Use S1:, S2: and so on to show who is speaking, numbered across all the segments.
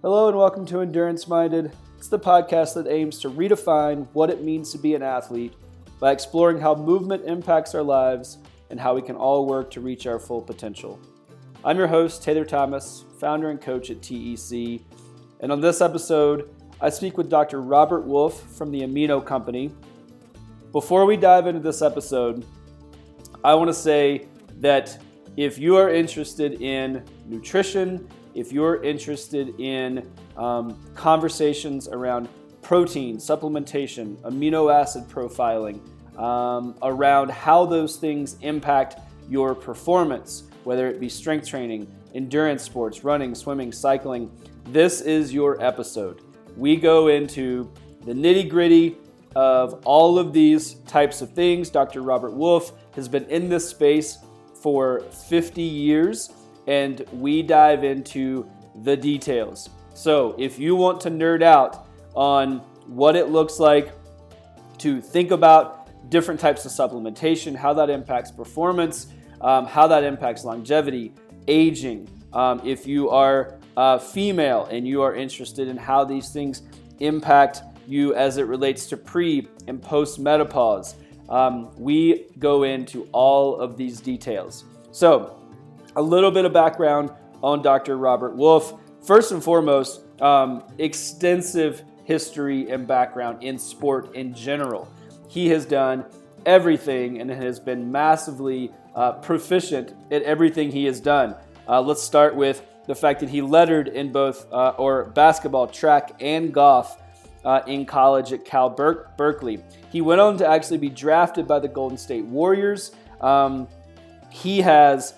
S1: Hello and welcome to Endurance Minded. It's the podcast that aims to redefine what it means to be an athlete by exploring how movement impacts our lives and how we can all work to reach our full potential. I'm your host, Taylor Thomas, founder and coach at TEC. And on this episode, I speak with Dr. Robert Wolfe from the Amino Company. Before we dive into this episode, I want to say that if you are interested in nutrition, if you're interested in conversations around protein, supplementation, amino acid profiling, around how those things impact your performance, whether it be strength training, endurance sports, running, swimming, cycling, this is your episode. We go into the nitty-gritty of all of these types of things. Dr. Robert Wolfe has been in this space for 50 years, and we dive into the details. So if you want to nerd out on what it looks like to think about different types of supplementation, how that impacts performance, how that impacts longevity, aging, if you are female and you are interested in how these things impact you as it relates to pre and post menopause, we go into all of these details. So a little bit of background on Dr. Robert Wolfe. First and foremost, extensive history and background in sport in general. He has done everything and has been massively proficient at everything he has done. Let's start with the fact that he lettered in both basketball, track, and golf in college at Cal Berkeley. He went on to actually be drafted by the Golden State Warriors. He has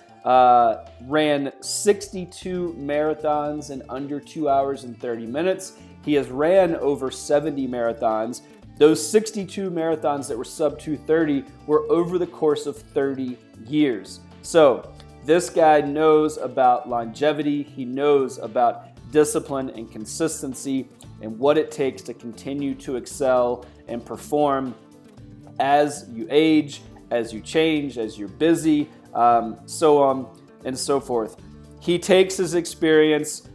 S1: ran 62 marathons in under 2 hours and 30 minutes. He has ran over 70 marathons. Those 62 marathons that were sub 2:30 were over the course of 30 years. So this guy knows about longevity. He knows about discipline and consistency and what it takes to continue to excel and perform as you age, as you change, as you're busy, so on and so forth. He takes his experience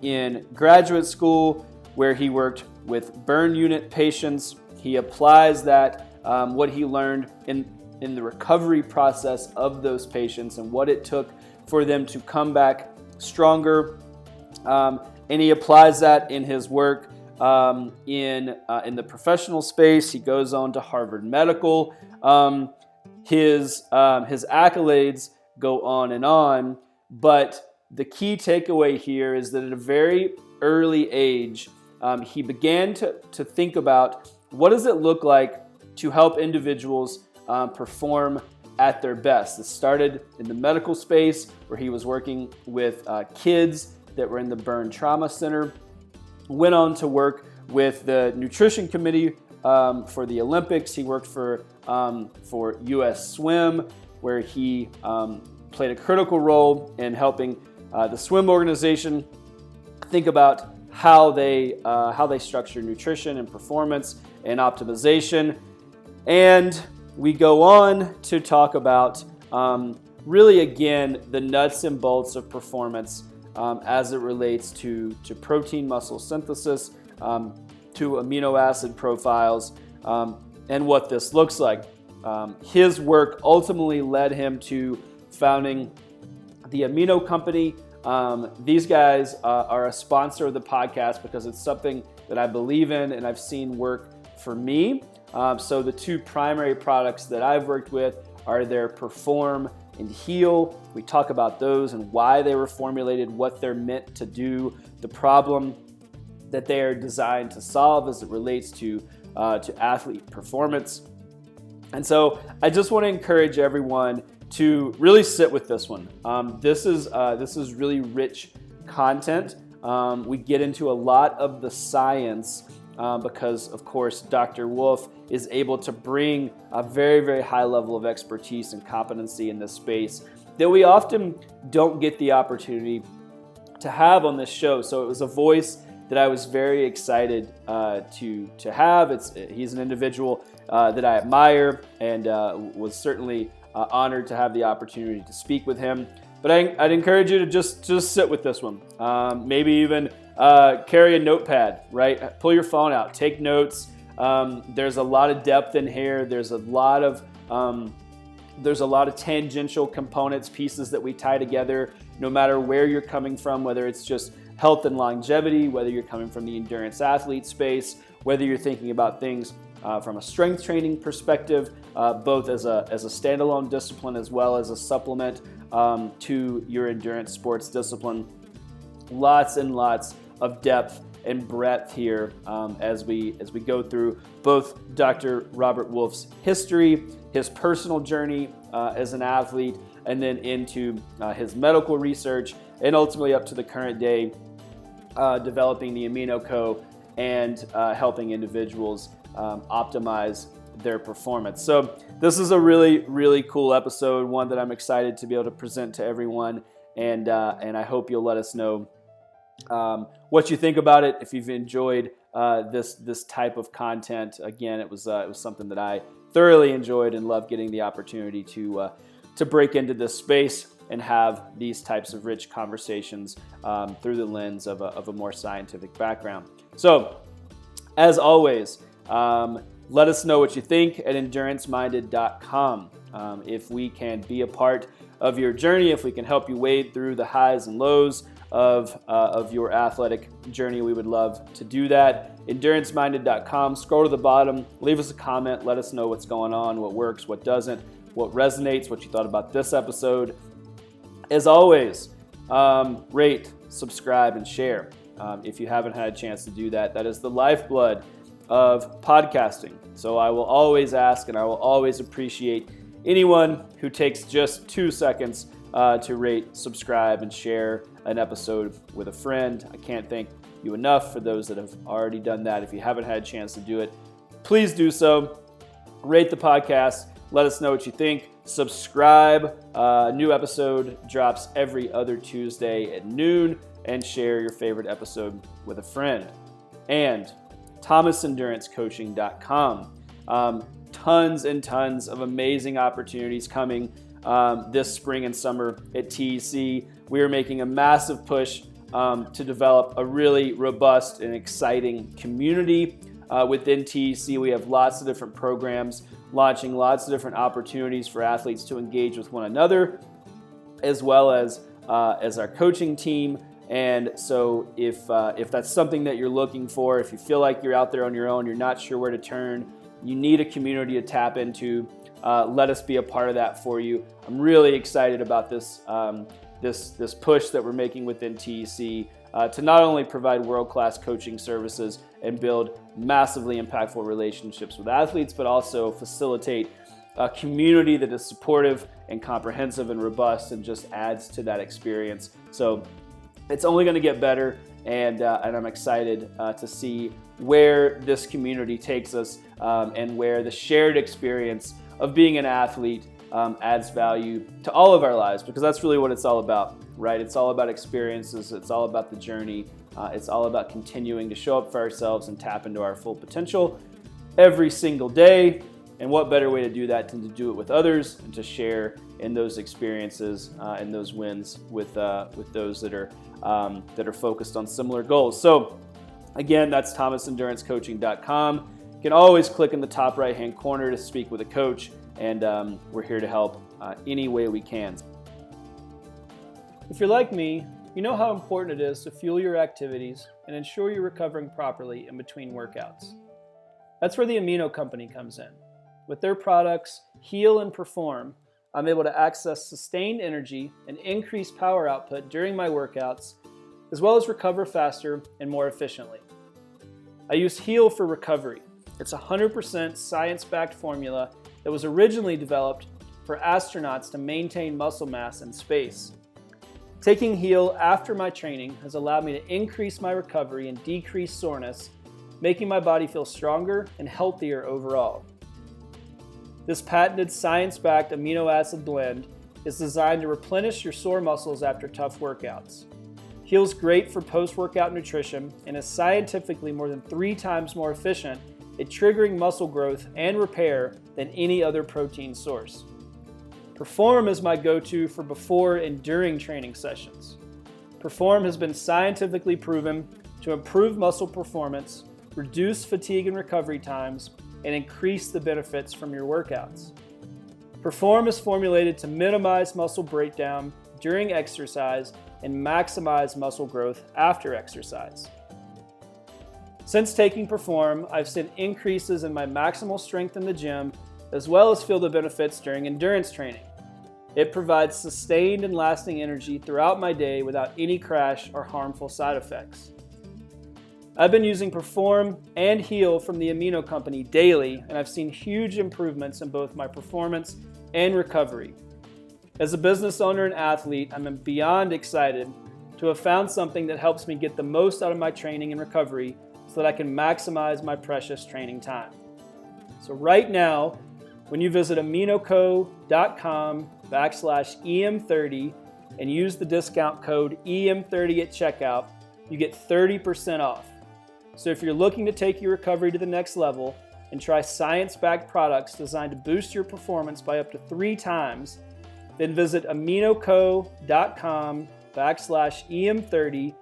S1: in graduate school where he worked with burn unit patients. He applies that, what he learned in the recovery process of those patients and what it took for them to come back stronger. And he applies that in his work in the professional space. He goes on to Harvard Medical. His accolades go on, but the key takeaway here is that at a very early age, he began to think about what does it look like to help individuals perform at their best. It started in the medical space where he was working with kids that were in the burn trauma center, went on to work with the nutrition committee for the Olympics. He worked for U.S. Swim, where he played a critical role in helping the swim organization think about how they structure nutrition and performance and optimization. And we go on to talk about really, again, the nuts and bolts of performance as it relates to protein muscle synthesis, to amino acid profiles, and what this looks like. His work ultimately led him to founding the Amino Company. These guys are a sponsor of the podcast because it's something that I believe in and I've seen work for me. So the two primary products that I've worked with are their Perform and Heal. We talk about those and why they were formulated, what they're meant to do, the problem that they are designed to solve as it relates to athlete performance. And so I just want to encourage everyone to really sit with this one. This is really rich content. We get into a lot of the science because, of course, Dr. Wolfe is able to bring a very, very high level of expertise and competency in this space that we often don't get the opportunity to have on this show. So it was a voice that I was very excited to have. He's an individual that I admire and was certainly honored to have the opportunity to speak with him. But I'd encourage you to just sit with this one. Maybe even carry a notepad, right? Pull your phone out, take notes. There's a lot of depth in here. There's a lot of tangential components, pieces that we tie together, no matter where you're coming from, whether it's just health and longevity, whether you're coming from the endurance athlete space, whether you're thinking about things from a strength training perspective, both as a standalone discipline as well as a supplement to your endurance sports discipline. Lots and lots of depth and breadth here as we go through both Dr. Robert Wolfe's history, his personal journey as an athlete, and then into his medical research, and ultimately up to the current day, developing the Amino Co. and helping individuals optimize their performance. So this is a really, really cool episode, one that I'm excited to be able to present to everyone, and I hope you'll let us know what you think about it. If you've enjoyed this type of content, again, it was something that I thoroughly enjoyed and love getting the opportunity to break into this space and have these types of rich conversations through the lens of a more scientific background. So, as always, let us know what you think at enduranceminded.com. If we can be a part of your journey, if we can help you wade through the highs and lows of your athletic journey, we would love to do that. Enduranceminded.com. Scroll to the bottom, leave us a comment, let us know what's going on, what works, what doesn't, what resonates, what you thought about this episode. As always, rate, subscribe, and share. If you haven't had a chance to do that, that is the lifeblood of podcasting. So I will always ask and I will always appreciate anyone who takes just 2 seconds to rate, subscribe, and share an episode with a friend. I can't thank you enough for those that have already done that. If you haven't had a chance to do it, please do so. Rate the podcast. Let us know what you think. Subscribe. A new episode drops every other Tuesday at noon, and share your favorite episode with a friend. And thomasendurancecoaching.com. Tons and tons of amazing opportunities coming this spring and summer at TEC. We are making a massive push to develop a really robust and exciting community within TEC. We have lots of different programs, launching lots of different opportunities for athletes to engage with one another, as well as our coaching team. And so if that's something that you're looking for, if you feel like you're out there on your own, you're not sure where to turn, you need a community to tap into, let us be a part of that for you. I'm really excited about this push that we're making within TEC to not only provide world-class coaching services and build massively impactful relationships with athletes, but also facilitate a community that is supportive and comprehensive and robust and just adds to that experience. So it's only going to get better, and I'm excited to see where this community takes us and where the shared experience of being an athlete adds value to all of our lives, because that's really what it's all about, right? It's all about experiences. It's all about the journey. It's all about continuing to show up for ourselves and tap into our full potential every single day. And what better way to do that than to do it with others and to share in those experiences and those wins with those that are focused on similar goals. So again, that's thomasendurancecoaching.com. You can always click in the top right-hand corner to speak with a coach, and we're here to help any way we can. If you're like me, you know how important it is to fuel your activities and ensure you're recovering properly in between workouts. That's where the Amino Company comes in. With their products, Heal and Perform, I'm able to access sustained energy and increased power output during my workouts, as well as recover faster and more efficiently. I use Heal for recovery. It's a 100% science-backed formula that was originally developed for astronauts to maintain muscle mass in space. Taking Heal after my training has allowed me to increase my recovery and decrease soreness, making my body feel stronger and healthier overall. This patented science-backed amino acid blend is designed to replenish your sore muscles after tough workouts. Heal's great for post-workout nutrition and is scientifically more than 3 times more efficient at triggering muscle growth and repair than any other protein source. Perform is my go-to for before and during training sessions. Perform has been scientifically proven to improve muscle performance, reduce fatigue and recovery times, and increase the benefits from your workouts. Perform is formulated to minimize muscle breakdown during exercise and maximize muscle growth after exercise. Since taking Perform, I've seen increases in my maximal strength in the gym, as well as feel the benefits during endurance training. It provides sustained and lasting energy throughout my day without any crash or harmful side effects. I've been using Perform and Heal from the Amino Company daily, and I've seen huge improvements in both my performance and recovery. As a business owner and athlete, I'm beyond excited to have found something that helps me get the most out of my training and recovery so that I can maximize my precious training time. So right now, when you visit aminoco.com/EM30 and use the discount code EM30 at checkout, you get 30% off. So if you're looking to take your recovery to the next level and try science-backed products designed to boost your performance by up to 3 times, then visit aminoco.com/EM30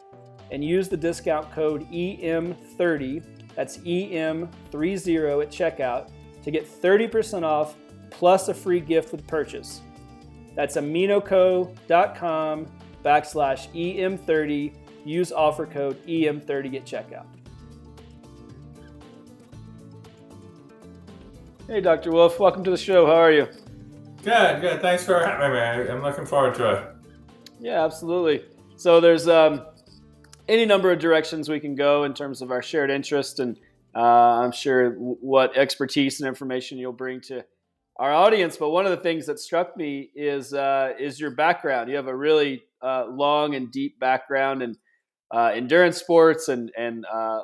S1: and use the discount code EM30, that's EM30 at checkout, to get 30% off plus a free gift with purchase. That's aminoco.com/EM30. Use offer code EM30 at checkout. Hey, Dr. Wolfe, welcome to the show. How are you?
S2: Good. Thanks for having me. I'm looking forward to it.
S1: Yeah, absolutely. So there's any number of directions we can go in terms of our shared interest, and I'm sure what expertise and information you'll bring to our audience. But one of the things that struck me is your background. You have a really long and deep background in endurance sports and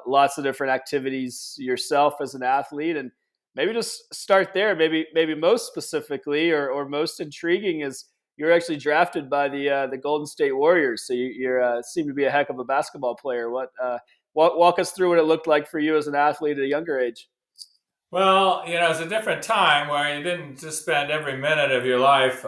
S1: lots of different activities yourself as an athlete. And maybe just start there. Maybe most specifically or most intriguing is you're actually drafted by the Golden State Warriors. So you seem to be a heck of a basketball player. Walk us through what it looked like for you as an athlete at a younger age.
S2: Well, it's a different time where you didn't just spend every minute of your life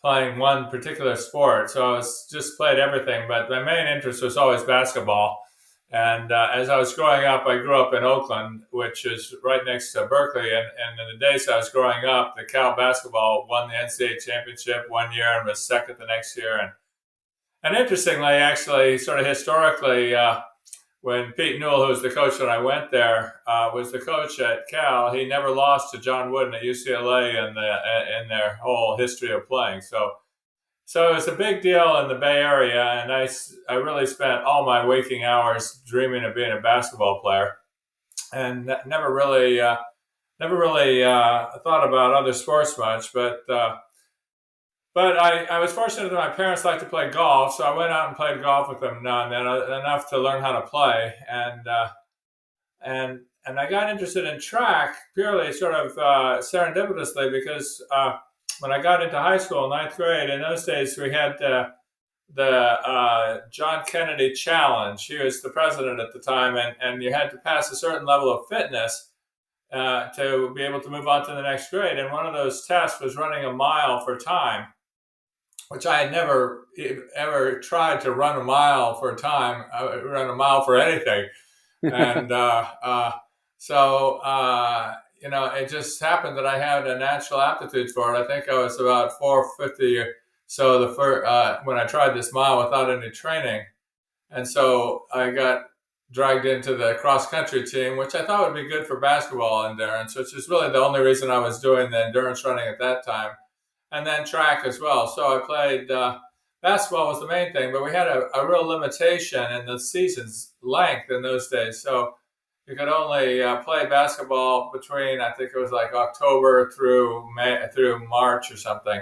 S2: playing one particular sport. So I just played everything, but my main interest was always basketball. And as I was growing up, I grew up in Oakland, which is right next to Berkeley. And in the days I was growing up, the Cal basketball won the NCAA championship one year and was second the next year. And interestingly, actually, sort of historically, when Pete Newell, who was the coach when I went there, was the coach at Cal, he never lost to John Wooden at UCLA in their whole history of playing. So it was a big deal in the Bay Area, and I really spent all my waking hours dreaming of being a basketball player, and never really thought about other sports much. But I was fortunate that my parents liked to play golf, so I went out and played golf with them now and then, enough to learn how to play, and I got interested in track purely sort of serendipitously because. When I got into high school, ninth grade, in those days we had the John Kennedy Challenge. He was the president at the time, and you had to pass a certain level of fitness to be able to move on to the next grade. And one of those tests was running a mile for time, which I had never ever tried to run a mile for time, run a mile for anything. And it just happened that I had a natural aptitude for it. I think I was about 450 or so when I tried this mile without any training. And so I got dragged into the cross-country team, which I thought would be good for basketball endurance, which is really the only reason I was doing the endurance running at that time. And then track as well. So I played basketball was the main thing, but we had a real limitation in the season's length in those days. So you could only play basketball between, I think it was like October through March or something.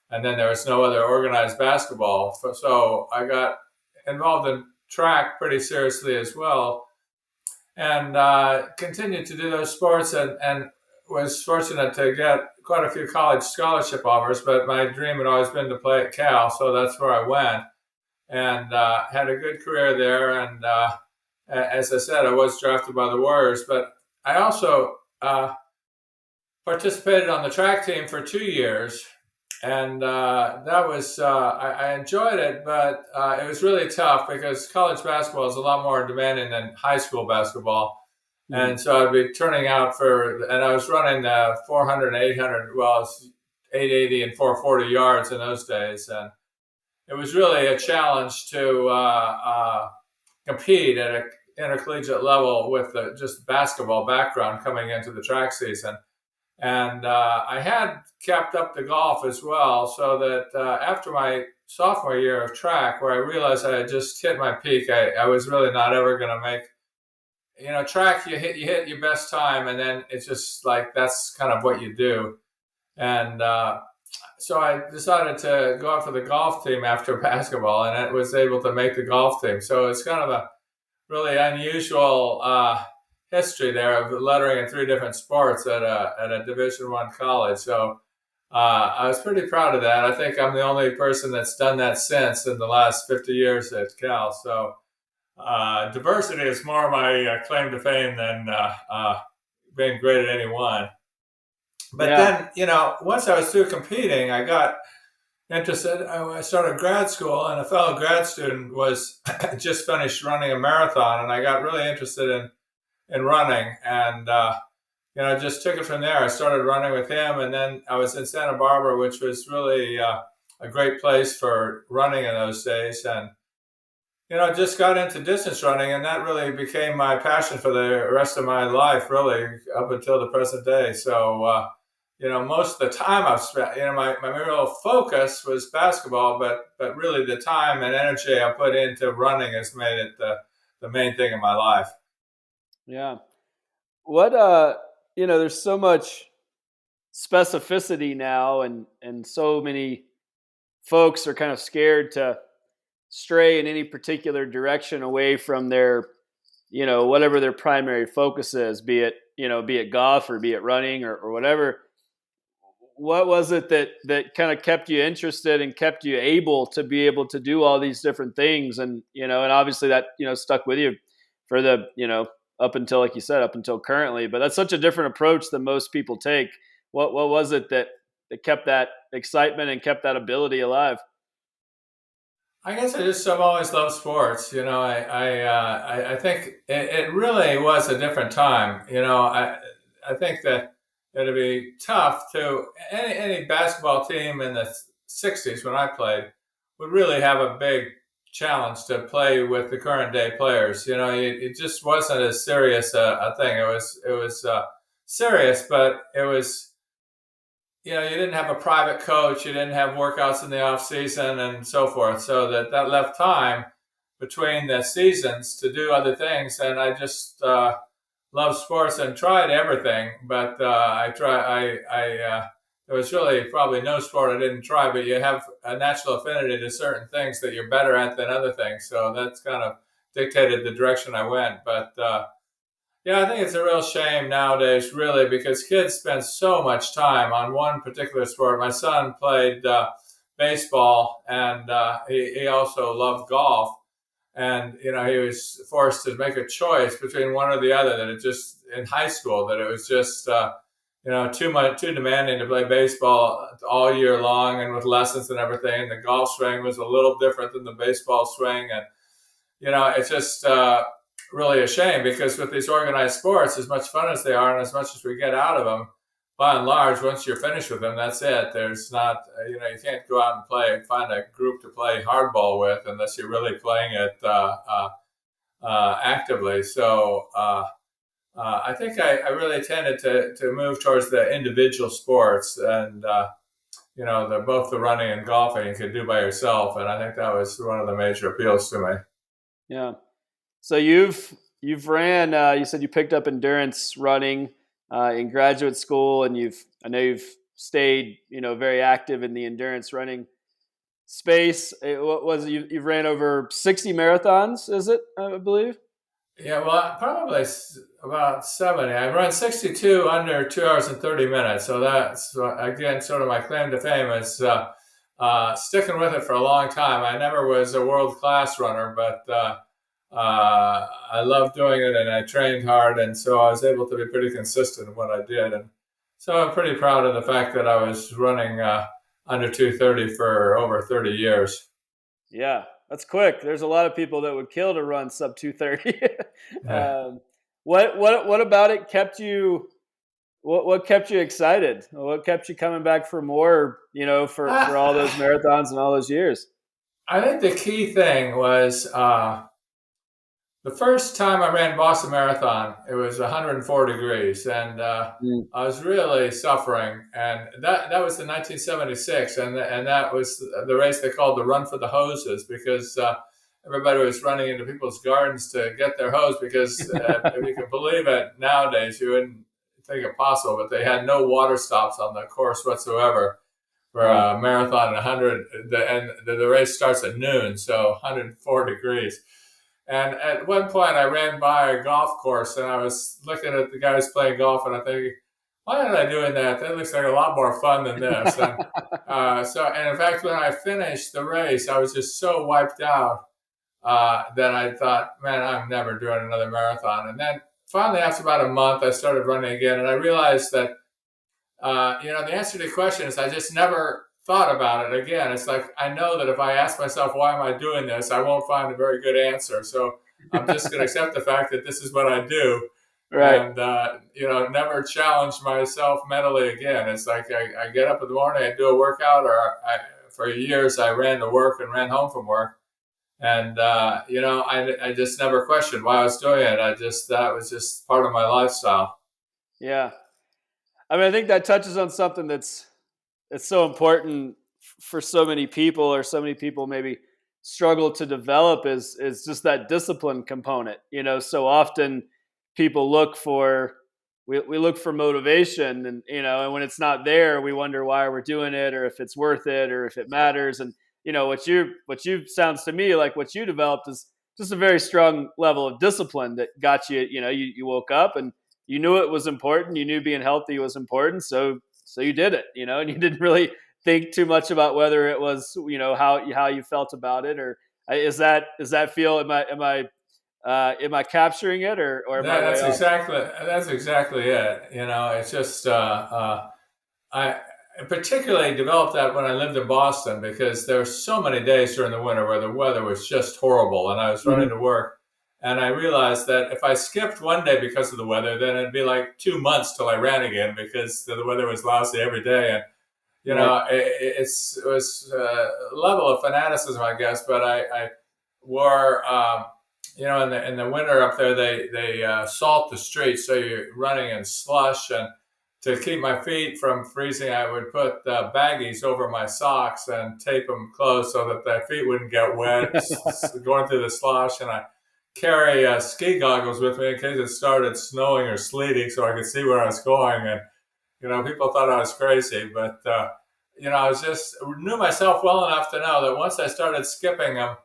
S2: And then there was no other organized basketball. So I got involved in track pretty seriously as well. And continued to do those sports and was fortunate to get quite a few college scholarship offers. But my dream had always been to play at Cal, so that's where I went. And had a good career there. And as I said, I was drafted by the Warriors, but I also participated on the track team for 2 years, and that was I enjoyed it, but it was really tough because college basketball is a lot more demanding than high school basketball.
S1: Mhm.
S2: And so I'd be turning out and I was running 400 and 800, well, it's 880 and 440 yards in those days. And it was really a challenge to compete at an intercollegiate level with just basketball background coming into the track season. And I had kept up the golf as well, so that after my sophomore year of track, where I realized I had just hit my peak, I was really not ever going to make, track. You hit your best time, and then it's just like that's kind of what you do. And so I decided to go out for the golf team after basketball, and I was able to make the golf team. So it's kind of a really unusual history there of lettering in three different sports at a Division I college. So I was pretty proud of that. I think I'm the only person that's done that since in the last 50 years at Cal. So diversity is more my claim to fame than being great at any one. But
S1: Yeah.
S2: then, once I was through competing, I got interested. I started grad school, and a fellow grad student was just finished running a marathon, and I got really interested in running, and just took it from there. I started running with him, and then I was in Santa Barbara, which was really a great place for running in those days, and just got into distance running, and that really became my passion for the rest of my life, really, up until the present day. So, most of the time I've spent, my real focus was basketball, but really the time and energy I put into running has made it the main thing in my life.
S1: Yeah. What there's so much specificity now, and so many folks are kind of scared to stray in any particular direction away from their, whatever their primary focus is, be it golf or be it running or whatever. What was it that kind of kept you interested and kept you able to do all these different things? And, and obviously that, stuck with you for the, up until, like you said, up until currently, but that's such a different approach than most people take. What was it that kept that excitement and kept that ability alive?
S2: I guess I've always loved sports. I think it really was a different time. I think that it'd be tough to any basketball team in the '60s when I played would really have a big challenge to play with the current day players. It just wasn't as serious a thing. It was serious, but it was, you didn't have a private coach, you didn't have workouts in the off season and so forth. So that left time between the seasons to do other things. And I just love sports and tried everything, but there was really probably no sport I didn't try, but you have a natural affinity to certain things that you're better at than other things. So that's kind of dictated the direction I went. But yeah, I think it's a real shame nowadays, really, because kids spend so much time on one particular sport. My son played baseball, and he also loved golf. And he was forced to make a choice between one or the other. That it just in high school that it was just too demanding to play baseball all year long and with lessons and everything. And the golf swing was a little different than the baseball swing, and it's just really a shame because with these organized sports, as much fun as they are and as much as we get out of them, by and large, once you're finished with them, that's it. There's not, you can't go out and find a group to play hardball with unless you're really playing it actively. So I think I really tended to move towards the individual sports, and both the running and golfing you could do by yourself, and I think that was one of the major appeals to me.
S1: Yeah. So you've ran. You said you picked up endurance running in graduate school, and I know you've stayed very active in the endurance running space. What was it? You've ran over 60 marathons, is it? I believe.
S2: Yeah, well, probably about 70. I run 62 under 2 hours and 30 minutes. So that's, again, sort of my claim to fame is sticking with it for a long time. I never was a world class runner, but I loved doing it and I trained hard. And so I was able to be pretty consistent in what I did. And So I'm pretty proud of the fact that I was running under 230 for over 30 years.
S1: Yeah, that's quick. There's a lot of people that would kill to run sub 230.
S2: Yeah.
S1: um, what about it kept you? What kept you excited? What kept you coming back for more? For all those marathons and all those years.
S2: I think the key thing was the first time I ran Boston Marathon, it was 104 degrees, and
S1: Mm.
S2: I was really suffering. And that was in 1976, and that was the race they called the Run for the Hoses because everybody was running into people's gardens to get their hose. Because if you can believe it, nowadays you wouldn't think it possible, but they had no water stops on the course whatsoever for
S1: Wow.
S2: a marathon. 100, and the race starts at noon, so 104 degrees. And at one point, I ran by a golf course and I was looking at the guys playing golf, and I think, why am I doing that? That looks like a lot more fun than this. And in fact, when I finished the race, I was just so wiped out that I thought, man, I'm never doing another marathon. And then finally, after about a month, I started running again, and I realized that the answer to the question is I just never thought about it again. It's like I know that if I ask myself, why am I doing this, I won't find a very good answer. So I'm just going to accept the fact that this is what I do,
S1: Right.
S2: and never challenge myself mentally again. It's like I get up in the morning, I do a workout, or for years I ran to work and ran home from work. And I just never questioned why I was doing it. That was just part of my lifestyle.
S1: Yeah. I mean, I think that touches on something that's it's so important for so many people, or so many people maybe struggle to develop, is just that discipline component. So often people look for we look for motivation, and and when it's not there, we wonder why we're doing it, or if it's worth it, or if it matters. And what you sounds to me like what you developed is just a very strong level of discipline that got you. You woke up and you knew it was important. You knew being healthy was important. So you did it, and you didn't really think too much about whether it was, how you felt about it. Or is that feel, am I capturing it, or am I way off?
S2: That's exactly it. It's just I particularly developed that when I lived in Boston because there were so many days during the winter where the weather was just horrible, and I was running
S1: Mhm.
S2: to work, and I realized that if I skipped one day because of the weather, then it'd be like 2 months till I ran again because the weather was lousy every day. And
S1: Right.
S2: it was a level of fanaticism, I guess. But I wore, in the winter up there, they salt the streets, so you're running in slush. And to keep my feet from freezing, I would put baggies over my socks and tape them closed so that the feet wouldn't get wet going through the slush. And I carry ski goggles with me in case it started snowing or sleeting, so I could see where I was going. And people thought I was crazy, but I was just knew myself well enough to know that once I started skipping them,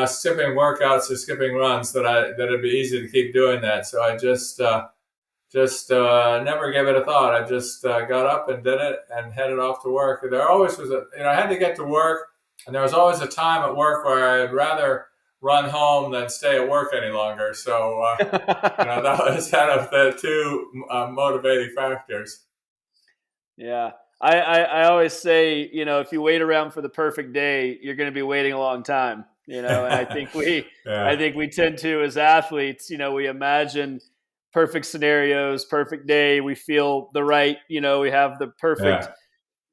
S2: skipping workouts or skipping runs, that it'd be easy to keep doing that. So I just never gave it a thought. I just got up and did it and headed off to work. There always was I had to get to work, and there was always a time at work where I'd rather run home than stay at work any longer. So that was kind of the two motivating factors.
S1: Yeah. I always say, if you wait around for the perfect day, you're going to be waiting a long time, and I think we, I
S2: Yeah,
S1: think we tend to, as athletes, we imagine perfect scenarios, perfect day. We feel the right, we have the perfect,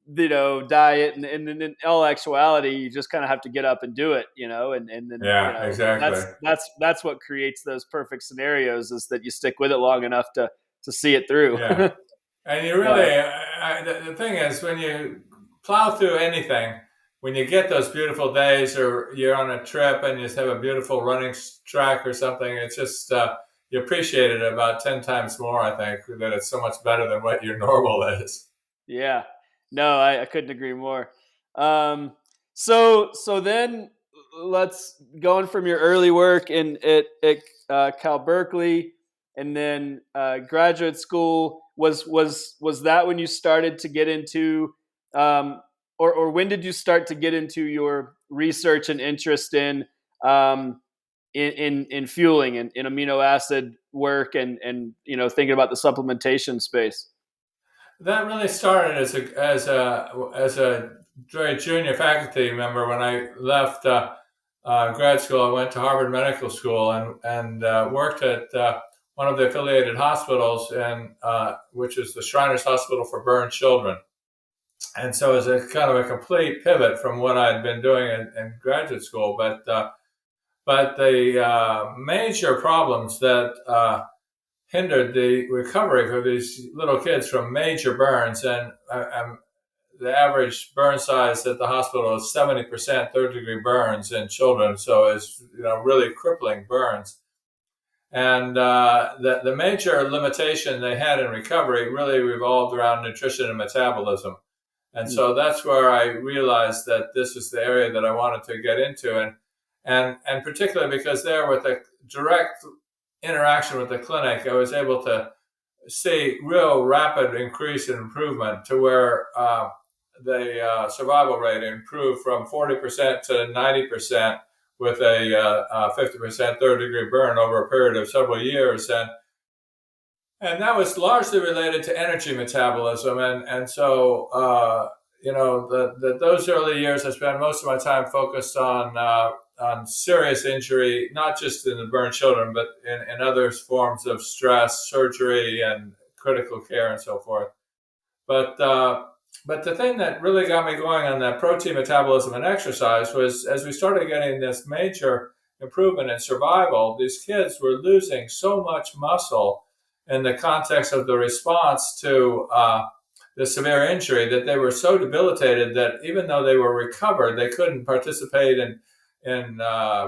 S2: yeah,
S1: diet. And then in all actuality, you just kind of have to get up and do it, and then,
S2: yeah, exactly.
S1: that's what creates those perfect scenarios, is that you stick with it long enough to see it through.
S2: Yeah. And you
S1: uh,
S2: really, the thing is, when you plow through anything, when you get those beautiful days, or you're on a trip and you just have a beautiful running track or something, it's just, you appreciate it about 10 times more, I think, that it's so much better than what your normal is.
S1: Yeah. No, I couldn't agree more. Um, so then let's going from your early work at Cal Berkeley, and then graduate school. Was that when you started to get into, or when did you start to get into your research and interest um, in fueling and in amino acid work, and thinking about the supplementation space?
S2: That really started as a very junior faculty member. When I left grad school, I went to Harvard Medical School and worked at one of the affiliated hospitals, which is the Shriners Hospital for Burn Children. And so it was a kind of a complete pivot from what I'd been doing in graduate school. But the major problems that hindered the recovery for these little kids from major burns, and the average burn size at the hospital is 70% third degree burns in children, so it's really crippling burns. And the major limitation they had in recovery really revolved around nutrition and metabolism. And so that's where I realized that this is the area that I wanted to get into, and particularly because there, with a direct interaction with the clinic, I was able to see real rapid increase in improvement to where the survival rate improved from 40% to 90% with a 50% third degree burn over a period of several years. And that was largely related to energy metabolism. And so, those early years, I spent most of my time focused on serious injury, not just in the burn children, but in other forms of stress, surgery, and critical care, and so forth. But but the thing that really got me going on that protein metabolism and exercise was, as we started getting this major improvement in survival, these kids were losing so much muscle in the context of the response to the severe injury, that they were so debilitated that even though they were recovered, they couldn't participate in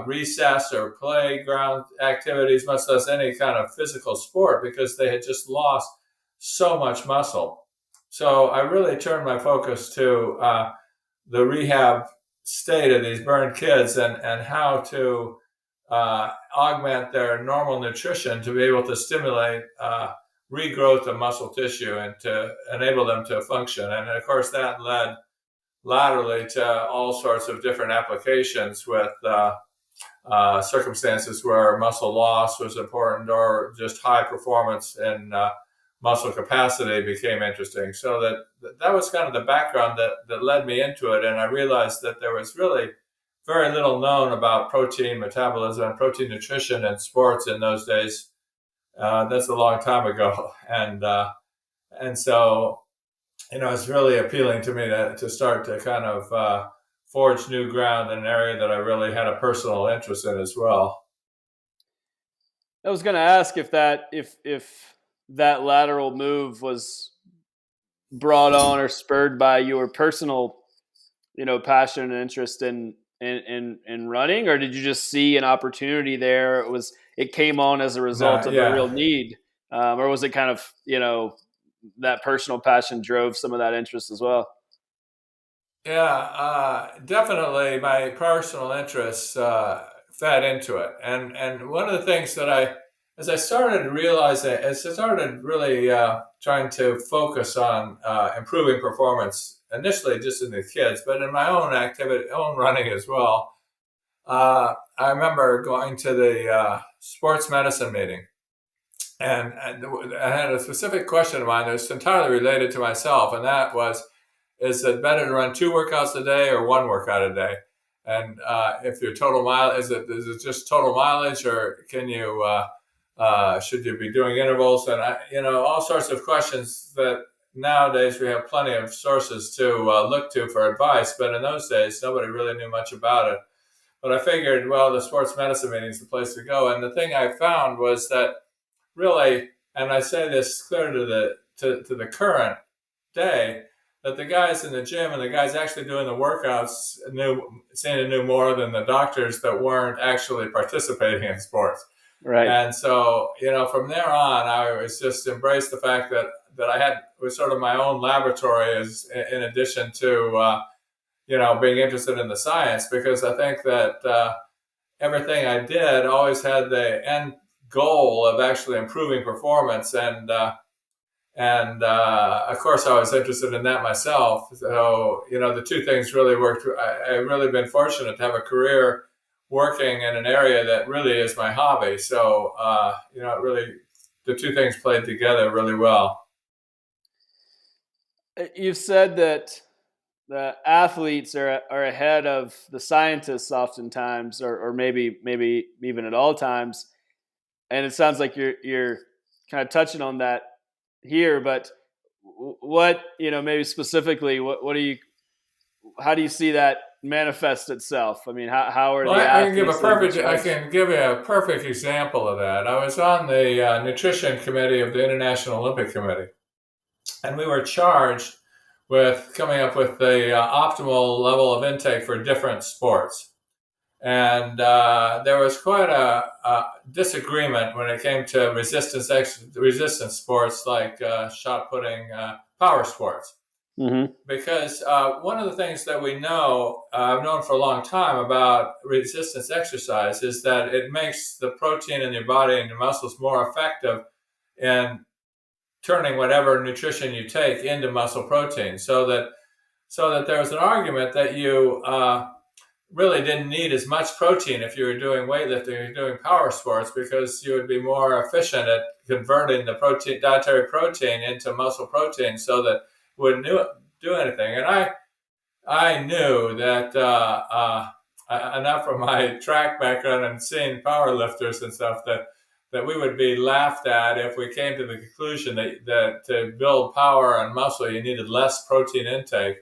S2: recess or playground activities, much less any kind of physical sport, because they had just lost so much muscle. So I really turned my focus to the rehab state of these burned kids, and how to augment their normal nutrition to be able to stimulate regrowth of muscle tissue and to enable them to function. And of course, that led laterally to all sorts of different applications with circumstances where muscle loss was important, or just high performance in muscle capacity became interesting. So that was kind of the background that led me into it. And I realized that there was really very little known about protein metabolism and protein nutrition in sports in those days. That's a long time ago. And so, it's really appealing to me to start to kind of forge new ground in an area that I really had a personal interest in as well.
S1: I was going to ask if that lateral move was brought on or spurred by your personal, passion and interest in running, or did you just see an opportunity there? It came on as a result
S2: No,
S1: of a real
S2: yeah.
S1: need, or was it kind of that personal passion drove some of that interest as well?
S2: Yeah, definitely my personal interests fed into it. And one of the things that as I started realizing, as I started really trying to focus on improving performance, initially just in the kids, but in my own activity, own running as well. I remember going to the sports medicine meeting, and I had a specific question of mine that was entirely related to myself, and that was, is it better to run 2 workouts a day or 1 workout a day? And if your total mile is it just total mileage, or can you should you be doing intervals? And all sorts of questions that nowadays we have plenty of sources to look to for advice, but in those days nobody really knew much about it. But I figured, well, the sports medicine meeting is the place to go. And the thing I found was that really, and I say this clear to the current day, that the guys in the gym and the guys actually doing the workouts knew more than the doctors that weren't actually participating in sports.
S1: Right.
S2: And so, from there on, I was just embraced the fact that I had was sort of my own laboratory, as in addition to being interested in the science, because I think that everything I did always had the end goal of actually improving performance. And of course, I was interested in that myself. So, the two things really worked. I've really been fortunate to have a career working in an area that really is my hobby. So, it really, the two things played together really well.
S1: You've said that the athletes are ahead of the scientists oftentimes, or maybe even at all times. And it sounds like you're kind of touching on that here. But what, maybe specifically, what do you how do you see that manifest itself? I mean, how are
S2: Well,
S1: the athletes leading the
S2: I
S1: charge?
S2: can give you a perfect example of that. I was on the nutrition committee of the International Olympic Committee, and we were charged with coming up with the optimal level of intake for different sports. And there was quite a disagreement when it came to resistance sports like shot putting, power sports.
S1: Mm-hmm.
S2: Because one of the things that we know, I've known for a long time about resistance exercise, is that it makes the protein in your body and your muscles more effective in turning whatever nutrition you take into muscle protein. So that there was an argument that you really didn't need as much protein if you were doing weightlifting or doing power sports, because you would be more efficient at converting the dietary protein into muscle protein, so that it wouldn't do anything. And I knew that enough from my track background and seeing power lifters and stuff, that we would be laughed at if we came to the conclusion that to build power and muscle you needed less protein intake.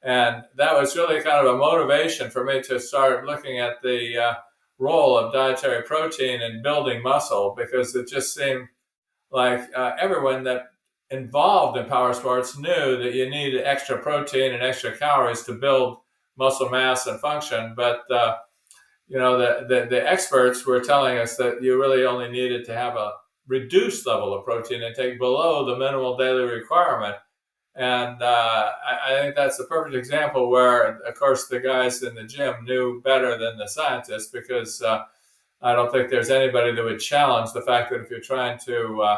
S2: And that was really kind of a motivation for me to start looking at the role of dietary protein in building muscle, because it just seemed like everyone that involved in power sports knew that you need extra protein and extra calories to build muscle mass and function. But the experts were telling us that you really only needed to have a reduced level of protein intake below the minimal daily requirement. And I think that's a perfect example where, of course, the guys in the gym knew better than the scientists, because I don't think there's anybody that would challenge the fact that if you're trying to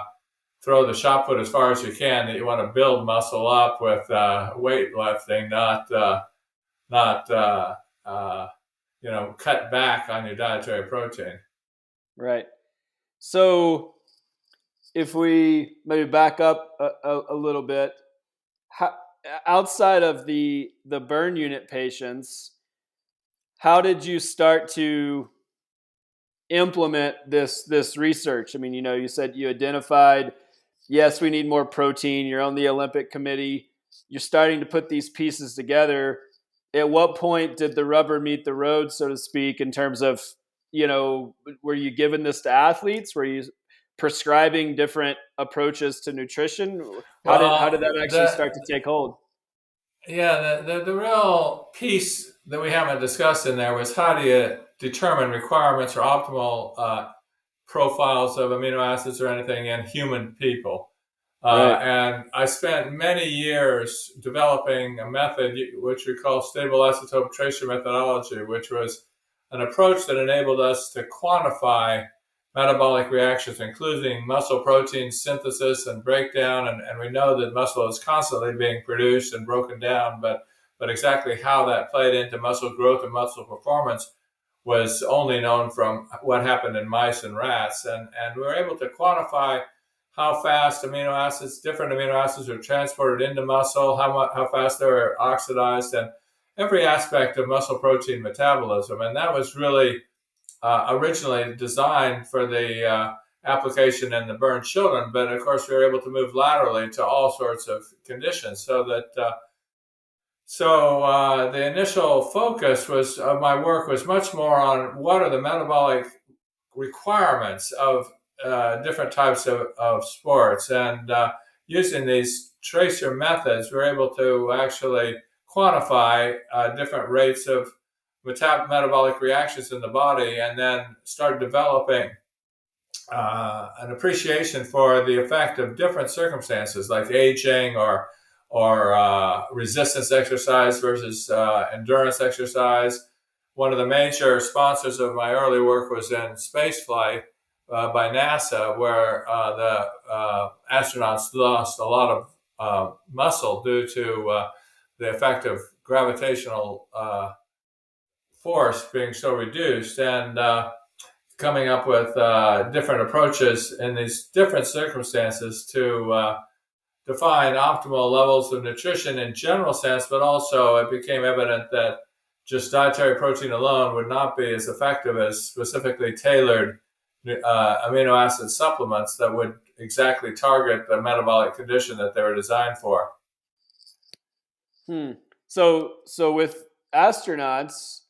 S2: throw the shot put as far as you can, that you want to build muscle up with weightlifting, not cut back on your dietary protein.
S1: Right. So if we maybe back up a little bit, how, outside of the burn unit patients, how did you start to implement this research? I mean, you said you identified, yes, we need more protein. You're on the Olympic committee. You're starting to put these pieces together. At what point did the rubber meet the road, so to speak, in terms of, were you giving this to athletes? Were you prescribing different approaches to nutrition? How did
S2: Well,
S1: that actually start to take hold?
S2: the real piece that we haven't discussed in there was, how do you determine requirements or optimal profiles of amino acids or anything in human people?
S1: Right.
S2: And I spent many years developing a method which we call stable isotope tracer methodology, which was an approach that enabled us to quantify metabolic reactions, including muscle protein synthesis and breakdown. And we know that muscle is constantly being produced and broken down, but exactly how that played into muscle growth and muscle performance was only known from what happened in mice and rats. And we were able to quantify how fast different amino acids are transported into muscle, how fast they're oxidized, and every aspect of muscle protein metabolism. And that was really originally designed for the application in the burn children. But of course, we were able to move laterally to all sorts of conditions, so that the initial focus of my work was much more on what are the metabolic requirements of different types of sports. And using these tracer methods, we're able to actually quantify different rates of metabolic reactions in the body, and then start developing an appreciation for the effect of different circumstances like aging or resistance exercise versus endurance exercise. One of the major sponsors of my early work was in spaceflight by NASA, where the astronauts lost a lot of muscle due to the effect of gravitational force being so reduced, and coming up with different approaches in these different circumstances to define optimal levels of nutrition in general sense, but also it became evident that just dietary protein alone would not be as effective as specifically tailored amino acid supplements that would exactly target the metabolic condition that they were designed for.
S1: Hmm. So with astronauts,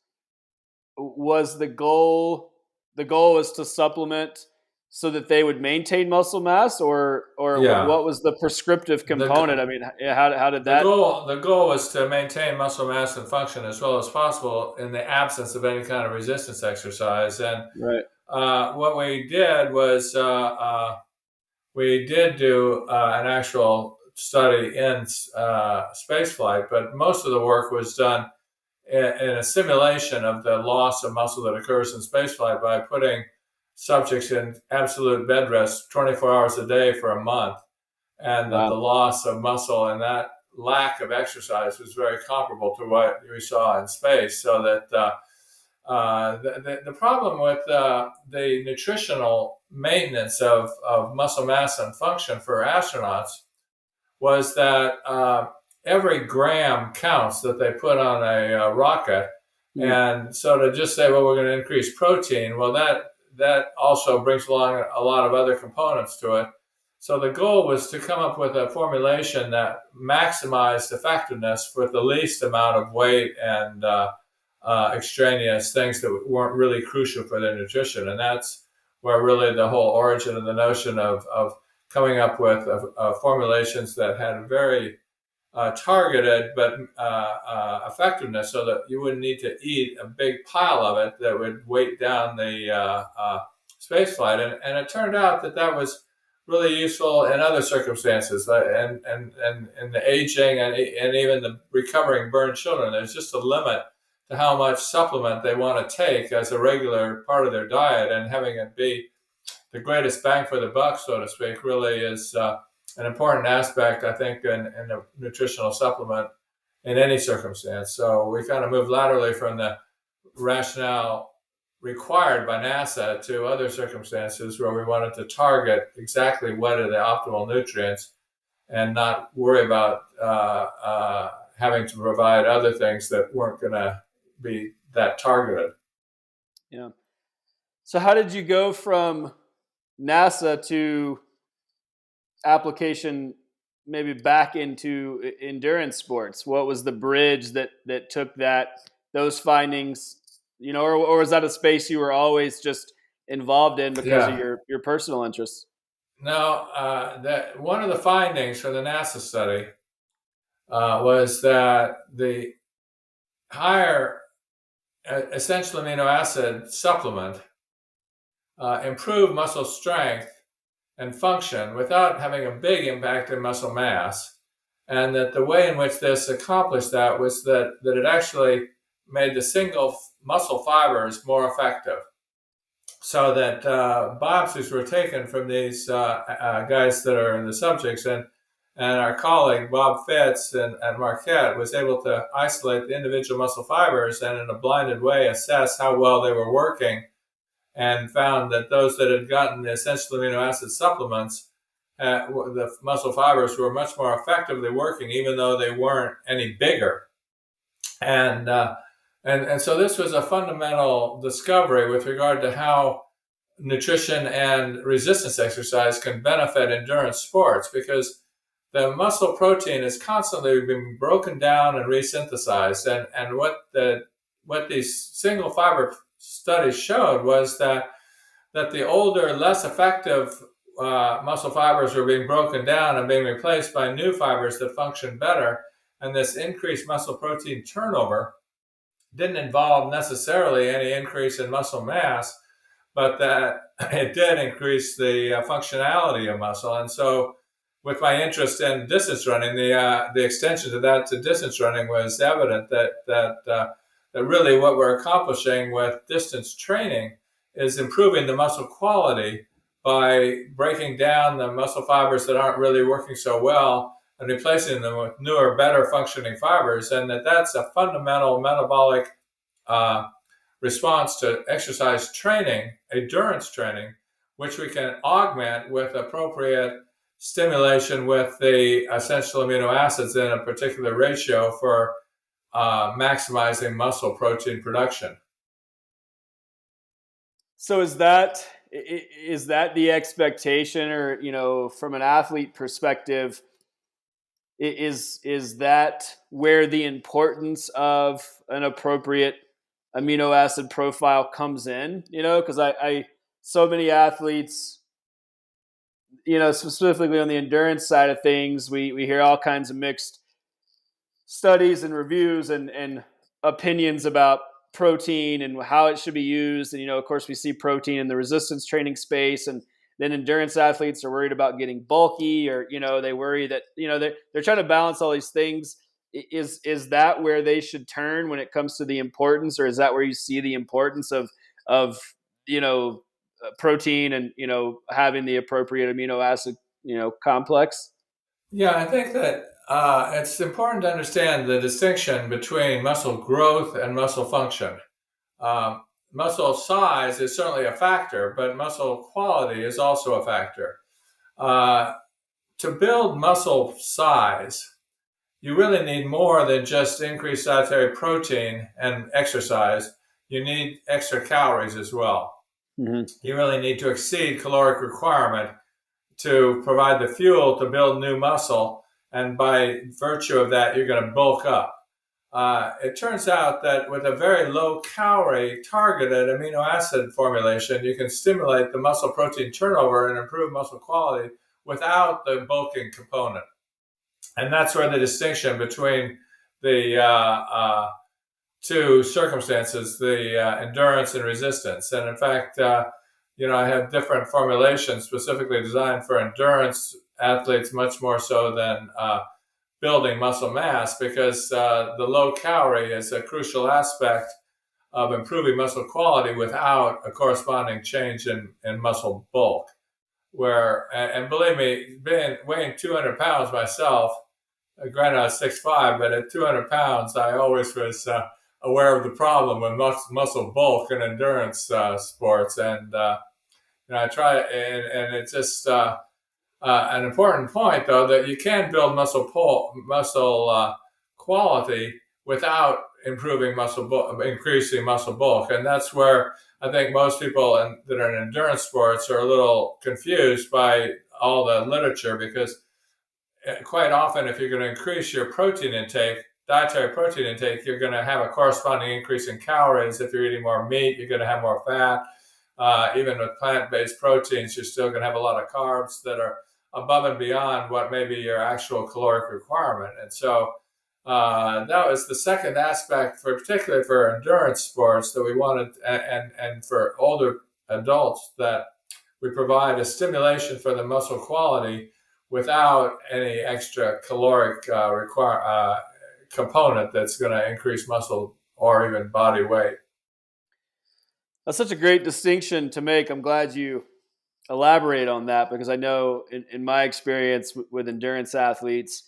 S1: was the goal was to supplement so that they would maintain muscle mass, or
S2: Yeah.
S1: what was the prescriptive
S2: The,
S1: component? I mean, how did
S2: the
S1: that?
S2: goal the goal was to maintain muscle mass and function as well as possible in the absence of any kind of resistance exercise. And
S1: Right.
S2: what we did was we did do an actual study in space flight, but most of the work was done in a simulation of the loss of muscle that occurs in spaceflight by putting subjects in absolute bed rest 24 hours a day for a month, and that the
S1: Wow.
S2: loss of muscle and that lack of exercise was very comparable to what we saw in space. So that the problem with the nutritional maintenance of muscle mass and function for astronauts was that every gram counts that they put on a rocket.
S1: Hmm.
S2: And so to just say, well, we're going to increase protein, well, that also brings along a lot of other components to it. So the goal was to come up with a formulation that maximized effectiveness with the least amount of weight and extraneous things that weren't really crucial for their nutrition. And that's where really the whole origin of the notion of coming up with formulations that had very targeted but effectiveness, so that you wouldn't need to eat a big pile of it that would weight down the space flight. And it turned out that was really useful in other circumstances, and in the aging and even the recovering burned children. There's just a limit to how much supplement they want to take as a regular part of their diet, and having it be the greatest bang for the buck, so to speak, really is an important aspect, I think, in a nutritional supplement in any circumstance. So we kind of moved laterally from the rationale required by NASA to other circumstances where we wanted to target exactly what are the optimal nutrients and not worry about having to provide other things that weren't going to be that targeted.
S1: Yeah. So how did you go from NASA to application, maybe back into endurance sports? What was the bridge that took those findings, or was that a space you were always just involved in because of
S2: Yeah.
S1: your personal interests?
S2: Now, that one of the findings from the NASA study was that the higher essential amino acid supplement improved muscle strength and function without having a big impact in muscle mass. And that the way in which this accomplished that was that it actually made the single muscle fibers more effective. So that biopsies were taken from these guys that are the subjects, and our colleague Bob Fitz at Marquette was able to isolate the individual muscle fibers and in a blinded way assess how well they were working, and found that those that had gotten the essential amino acid supplements, the muscle fibers were much more effectively working, even though they weren't any bigger. And so this was a fundamental discovery with regard to how nutrition and resistance exercise can benefit endurance sports, because the muscle protein is constantly being broken down and resynthesized. And what these single fiber studies showed was that the older, less effective muscle fibers were being broken down and being replaced by new fibers that function better. And this increased muscle protein turnover didn't involve necessarily any increase in muscle mass, but that it did increase the functionality of muscle. And so, with my interest in distance running, the extension to that to distance running was evident that really what we're accomplishing with distance training is improving the muscle quality by breaking down the muscle fibers that aren't really working so well and replacing them with newer, better functioning fibers, and that's a fundamental metabolic uh, response to exercise training, endurance training, which we can augment with appropriate stimulation with the essential amino acids in a particular ratio for maximizing muscle protein production.
S1: So is that the expectation, or from an athlete perspective, is that where the importance of an appropriate amino acid profile comes in? Because I so many athletes, specifically on the endurance side of things, we hear all kinds of mixed studies and reviews and opinions about protein and how it should be used. And, of course, we see protein in the resistance training space. And then endurance athletes are worried about getting bulky, or, they worry that, they're trying to balance all these things. Is that where they should turn when it comes to the importance, or is that where you see the importance of, protein and, having the appropriate amino acid, complex?
S2: Yeah, I think that it's important to understand the distinction between muscle growth and muscle function. Um, Muscle size is certainly a factor, but muscle quality is also a factor. Uh, to build muscle size, you really need more than just increased dietary protein and exercise. You need extra calories as well.
S1: Mm-hmm.
S2: You really need to exceed caloric requirement to provide the fuel to build new muscle. And by virtue of that, you're going to bulk up. It turns out that with a very low calorie targeted amino acid formulation, you can stimulate the muscle protein turnover and improve muscle quality without the bulking component. And that's where the distinction between the two circumstances, the endurance and resistance. And in fact, I have different formulations specifically designed for endurance athletes, much more so than building muscle mass, because the low calorie is a crucial aspect of improving muscle quality without a corresponding change in muscle bulk. And believe me, weighing 200 pounds myself, granted I was 6'5", but at 200 pounds, I always was aware of the problem with muscle bulk and endurance sports. And I try, and it's just an important point, though, that you can build muscle quality without increasing muscle bulk. And that's where I think most people that are in endurance sports are a little confused by all the literature, because quite often, if you're going to increase your protein intake, dietary protein intake, you're going to have a corresponding increase in calories. If you're eating more meat, you're going to have more fat. Even with plant-based proteins, you're still going to have a lot of carbs that are above and beyond what may be your actual caloric requirement. And so that was the second aspect, particularly for endurance sports, that we wanted, and for older adults, that we provide a stimulation for the muscle quality without any extra caloric component that's going to increase muscle or even body weight.
S1: That's such a great distinction to make. I'm glad you elaborate on that, because I know in my experience with endurance athletes,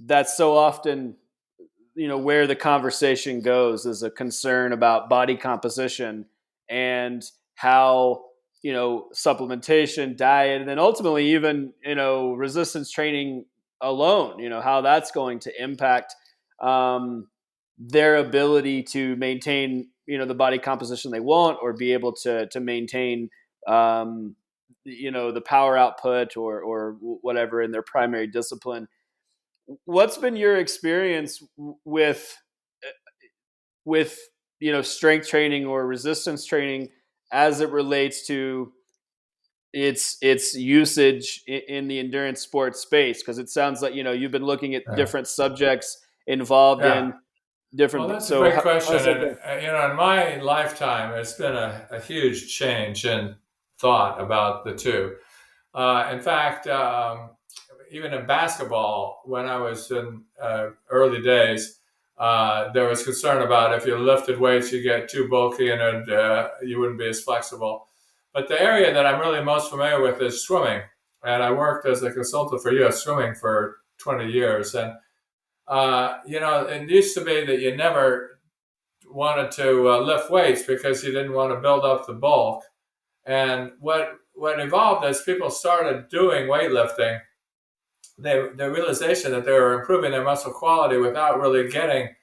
S1: that's so often, where the conversation goes, is a concern about body composition and how, supplementation, diet, and then ultimately even, resistance training alone, how that's going to impact their ability to maintain, the body composition they want, or be able to maintain, the power output or whatever in their primary discipline. What's been your experience with strength training or resistance training as it relates to its usage in the endurance sports space? Because it sounds like you've been looking at different subjects involved in different.
S2: Well, that's a
S1: So
S2: great question,
S1: how's that
S2: and
S1: going?
S2: in my lifetime, it's been a huge change in thought about the two. In fact, even in basketball, when I was in early days, there was concern about if you lifted weights, you get too bulky and you wouldn't be as flexible. But the area that I'm really most familiar with is swimming, and I worked as a consultant for U.S. Swimming for 20 years, and it used to be that you never wanted to lift weights because you didn't want to build up the bulk. And what what evolved as people started doing weightlifting, the realization that they were improving their muscle quality without really getting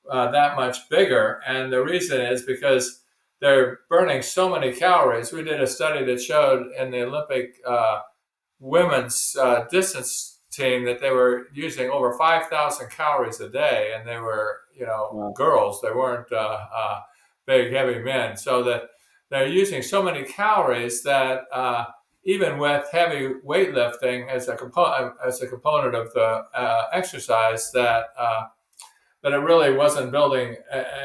S2: that much bigger. And the reason is because they're burning so many calories. We did a study that showed in the Olympic women's distance team that they were using over 5,000 calories a day, and they were,
S1: Wow.
S2: girls. They weren't big, heavy men. So that they're using so many calories that even with heavy weightlifting as a component of the exercise, that it really wasn't building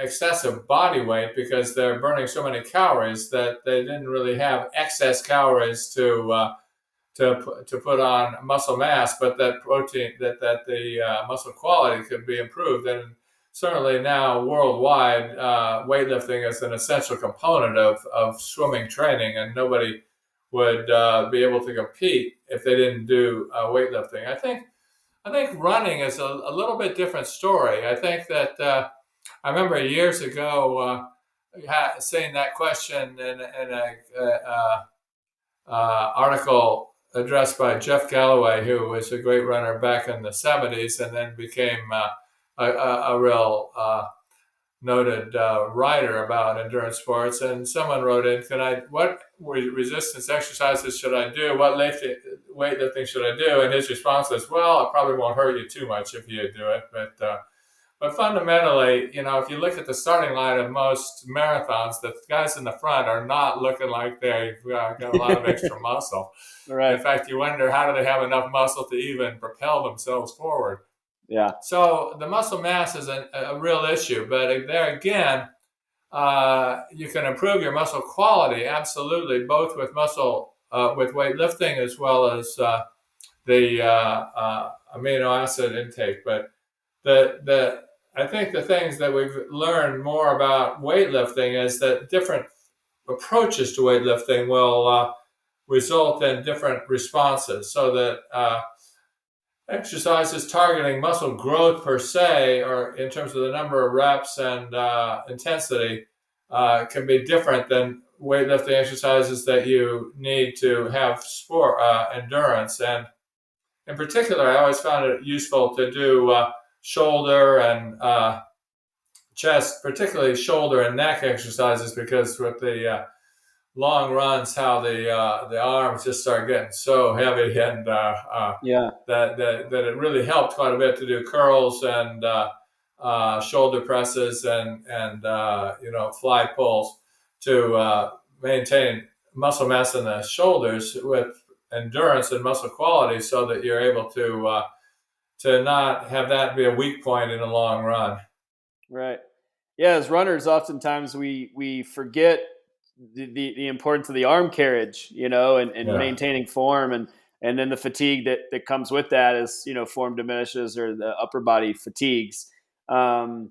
S2: excessive body weight because they're burning so many calories that they didn't really have excess calories to put on muscle mass, but that the muscle quality could be improved. And certainly now worldwide, weightlifting is an essential component of swimming training, and nobody would be able to compete if they didn't do weightlifting. I think running is a little bit different story. I think that I remember years ago seeing that question in a article addressed by Jeff Galloway, who was a great runner back in the 70s and then became a real noted writer about endurance sports. And someone wrote in, what resistance exercises should I do? What weightlifting should I do? And his response was, well, it probably won't hurt you too much if you do it. But fundamentally, if you look at the starting line of most marathons, the guys in the front are not looking like they've got a lot of extra muscle. In
S1: Right.
S2: fact, you wonder, how do they have enough muscle to even propel themselves forward?
S1: Yeah.
S2: So the muscle mass is a real issue. But there again, you can improve your muscle quality, absolutely, both with with weightlifting as well as the amino acid intake. But the I think the things that we've learned more about weightlifting is that different approaches to weightlifting will result in different responses. So that exercises targeting muscle growth per se, or in terms of the number of reps and intensity, can be different than weightlifting exercises that you need to have sport endurance. And in particular, I always found it useful to do shoulder and chest, particularly shoulder and neck exercises, because with the long runs, how the arms just start getting so heavy, and
S1: Yeah.
S2: that it really helped quite a bit to do curls and shoulder presses and fly pulls to maintain muscle mass in the shoulders with endurance and muscle quality, so that you're able to not have that be a weak point in a long run.
S1: Right. Yeah, as runners, oftentimes we forget the importance of the arm carriage, and
S2: Yeah.
S1: maintaining form, and then the fatigue that comes with that as form diminishes, or the upper body fatigues. Um,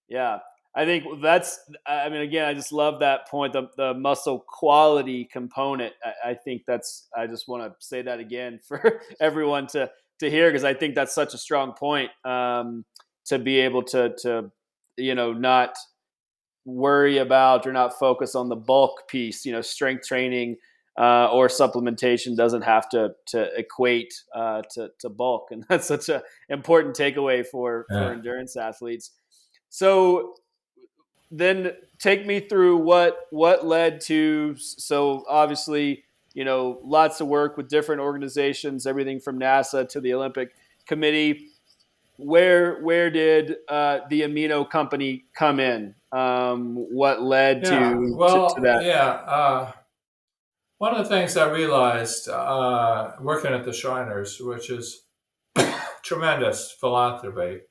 S1: yeah, I think that's. I mean, again, I just love that point, the muscle quality component. I think that's. I just want to say that again for everyone to hear, because I think that's such a strong point, to be able to not worry about or not focus on the bulk piece. Strength training or supplementation doesn't have to equate to bulk, and that's such an important takeaway for
S2: Yeah.
S1: endurance athletes. So then take me through what led to. So obviously, lots of work with different organizations, everything from NASA to the Olympic Committee. Where did the Amino Company come in? What led
S2: Yeah.
S1: to
S2: Well,
S1: that?
S2: yeah. One of the things I realized working at the Shriners, which is tremendous philanthropy,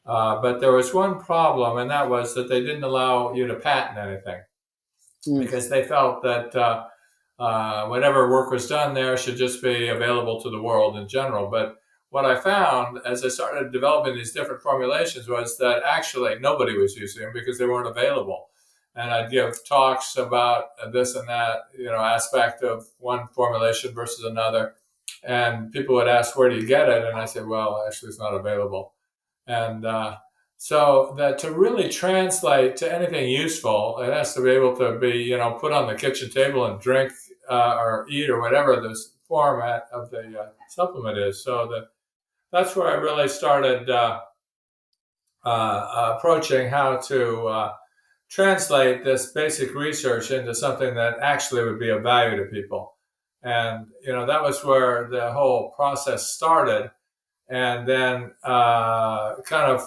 S2: but there was one problem, and that was that they didn't allow you to patent anything,
S1: Mm,
S2: because they felt that whatever work was done there should just be available to the world in general. But what I found as I started developing these different formulations was that actually nobody was using them because they weren't available. And I'd give talks about this and that, aspect of one formulation versus another. And people would ask, where do you get it? And I said, well, actually, it's not available. And so that to really translate to anything useful, it has to be able to be, put on the kitchen table and drink or eat or whatever the format of the supplement is. So that's where I really started approaching how to translate this basic research into something that actually would be of value to people. And, that was where the whole process started. And then kind of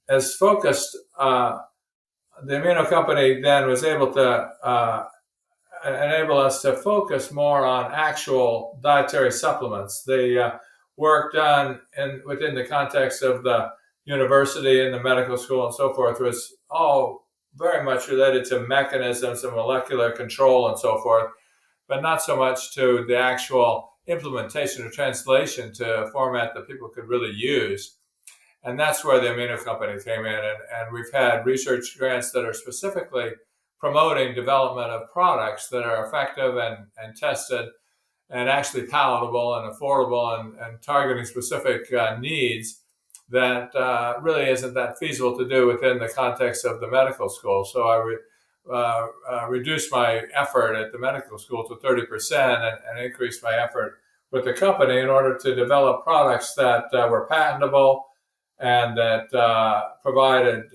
S2: as focused, the Amino Company then was able to enable us to focus more on actual dietary supplements. The work done within the context of the university and the medical school and so forth was all very much related to mechanisms and molecular control and so forth, but not so much to the actual implementation or translation to a format that people could really use. And that's where the Amino Company came in. And we've had research grants that are specifically promoting development of products that are effective and tested and actually palatable and affordable and targeting specific needs that really isn't that feasible to do within the context of the medical school. So I reduced my effort at the medical school to 30% and increased my effort with the company in order to develop products that were patentable and that provided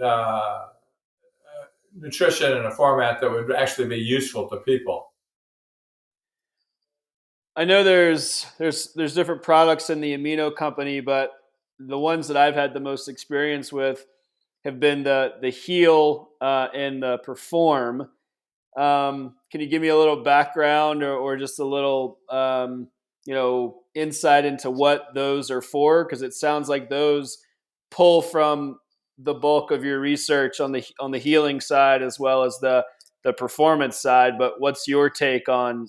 S2: nutrition in a format that would actually be useful to people.
S1: I know there's different products in the Amino Company, but the ones that I've had the most experience with have been the Heal and the Perform. Can you give me a little background or just a little insight into what those are for? Because it sounds like those pull from the bulk of your research on the healing side as well as the performance side. But what's your take on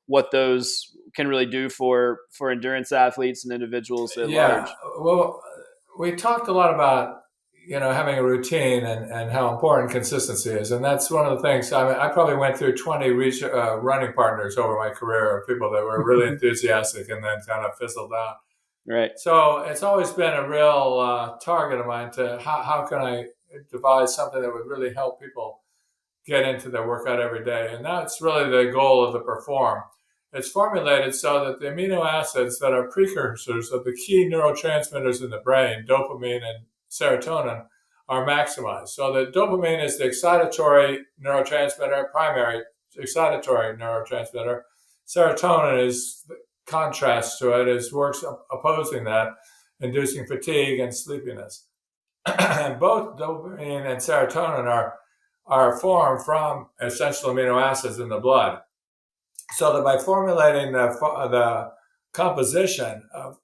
S1: what those can really do for endurance athletes and individuals at large?
S2: Well, we talked a lot about having a routine and how important consistency is, and that's one of the things. I mean, I probably went through 20 running partners over my career of people that were really enthusiastic and then kind of fizzled out.
S1: Right.
S2: So it's always been a real target of mine to how can I devise something that would really help people get into their workout every day, and that's really the goal of the Perform. It's formulated so that the amino acids that are precursors of the key neurotransmitters in the brain, dopamine and serotonin, are maximized. So the dopamine is the excitatory neurotransmitter, primary excitatory neurotransmitter. Serotonin is the contrast to it, is works opposing that, inducing fatigue and sleepiness. And both dopamine and serotonin are formed from essential amino acids in the blood. So that by formulating the composition of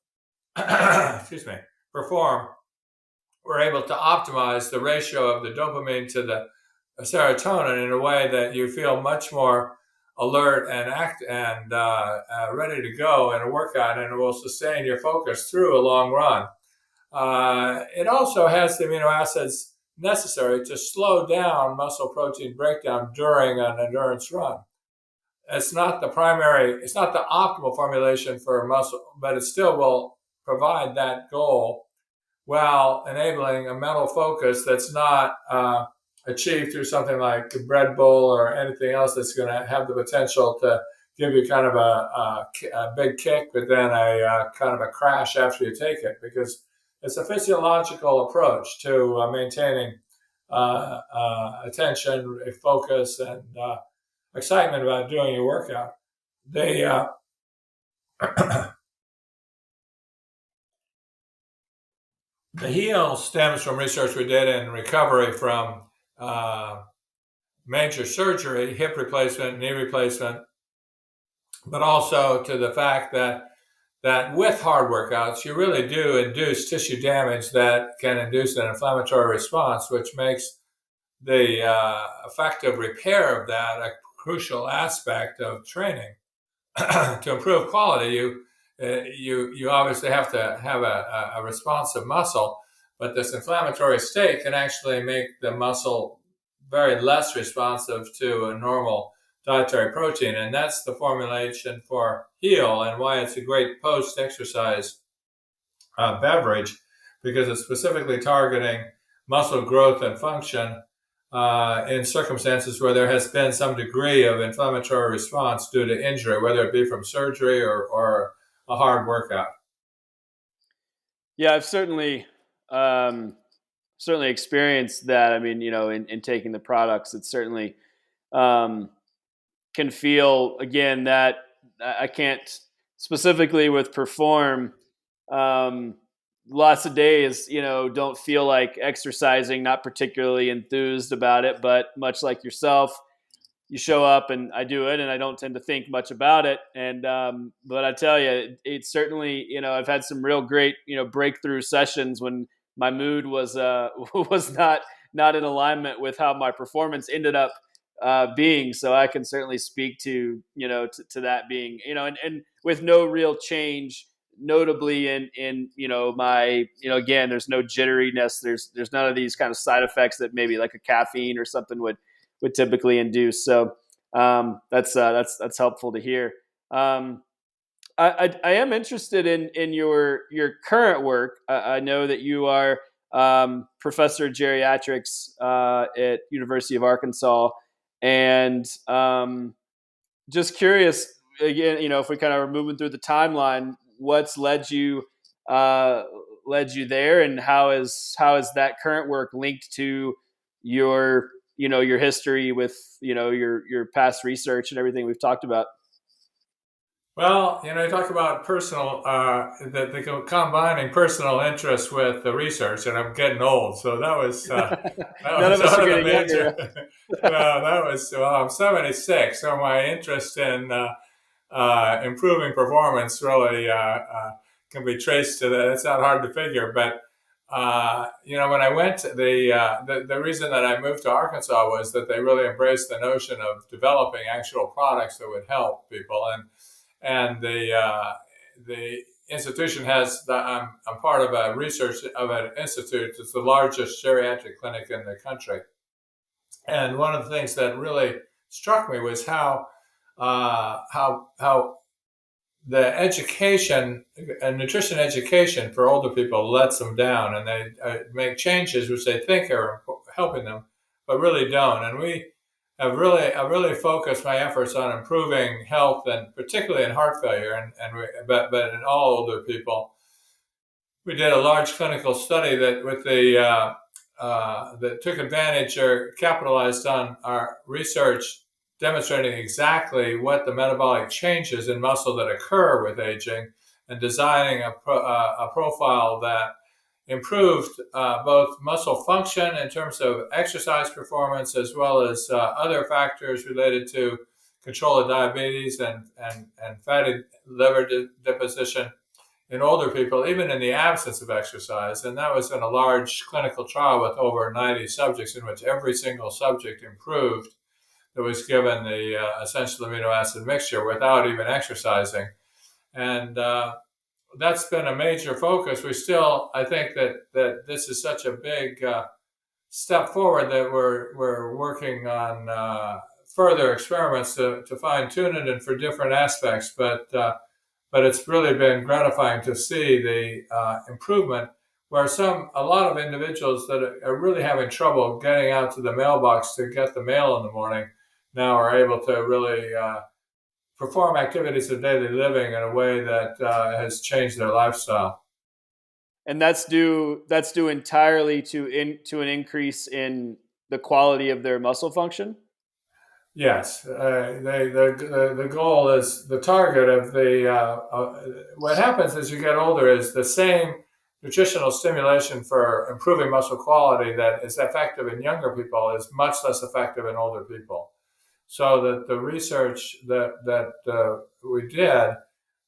S2: Perform, we're able to optimize the ratio of the dopamine to the serotonin in a way that you feel much more alert and ready to go in a workout, and it will sustain your focus through a long run. It also has the amino acids necessary to slow down muscle protein breakdown during an endurance run. It's not the optimal formulation for muscle, but it still will provide that goal while enabling a mental focus that's not achieved through something like Red Bull or anything else that's going to have the potential to give you kind of a big kick, but then a kind of a crash after you take it, because it's a physiological approach to maintaining attention, focus, and excitement about doing your workout. The Heal stems from research we did in recovery from major surgery, hip replacement, knee replacement, but also to the fact that with hard workouts, you really do induce tissue damage that can induce an inflammatory response, which makes the effective repair of that a crucial aspect of training. To improve quality, you obviously have to have a responsive muscle, but this inflammatory state can actually make the muscle very less responsive to a normal dietary protein, and that's the formulation for Heal and why it's a great post-exercise beverage, because it's specifically targeting muscle growth and function in circumstances where there has been some degree of inflammatory response due to injury, whether it be from surgery or a hard workout.
S1: Yeah, I've um, certainly experienced that. I mean, in taking the products, it certainly um, can feel again that I can't specifically with perform. Um, Lots of days, don't feel like exercising, not particularly enthused about it, but much like yourself, you show up and I do it, and I don't tend to think much about it. And but I tell you, it certainly, I've had some real great, breakthrough sessions when my mood was was not in alignment with how my performance ended up being. So I can certainly speak to to that being, and with no real change. Notably in my, again, there's no jitteriness, there's none of these kind of side effects that maybe like a caffeine or something would typically induce. So that's helpful to hear. Um, I am interested in your current work. I know that you are professor of geriatrics at University of Arkansas, and just curious again. If we kind of are moving through the timeline, what's uh, led you there, and how is that current work linked to your your history with your past research and everything we've talked about?
S2: Well, you talk about personal, the combining personal interest with the research, and I'm getting old, so that
S1: None of
S2: was
S1: us are
S2: one of the
S1: getting
S2: major.
S1: younger.
S2: That was well, I'm 76, so my interest in improving performance really can be traced to that. It's not hard to figure, but when I went, the reason that I moved to Arkansas was that they really embraced the notion of developing actual products that would help people, and the institution has. I'm part of a research of an institute. It's the largest geriatric clinic in the country, and one of the things that really struck me was how the education and nutrition education for older people lets them down, and they make changes which they think are helping them, but really don't. And I really focused my efforts on improving health, and particularly in heart failure, but in all older people. We did a large clinical study that took advantage or capitalized on our research, demonstrating exactly what the metabolic changes in muscle that occur with aging, and designing a profile that improved both muscle function in terms of exercise performance, as well as other factors related to control of diabetes and fatty liver deposition in older people, even in the absence of exercise. And that was in a large clinical trial with over 90 subjects, in which every single subject improved that was given the essential amino acid mixture without even exercising. And that's been a major focus. I think that this is such a big step forward that we're working on further experiments to fine tune it and for different aspects. But it's really been gratifying to see the improvement where a lot of individuals that are really having trouble getting out to the mailbox to get the mail in the morning now are able to really perform activities of daily living in a way that has changed their lifestyle.
S1: And that's due entirely to an increase in the quality of their muscle function.
S2: Yes, the goal is the target of what happens as you get older is the same nutritional stimulation for improving muscle quality that is effective in younger people is much less effective in older people. So that the research that we did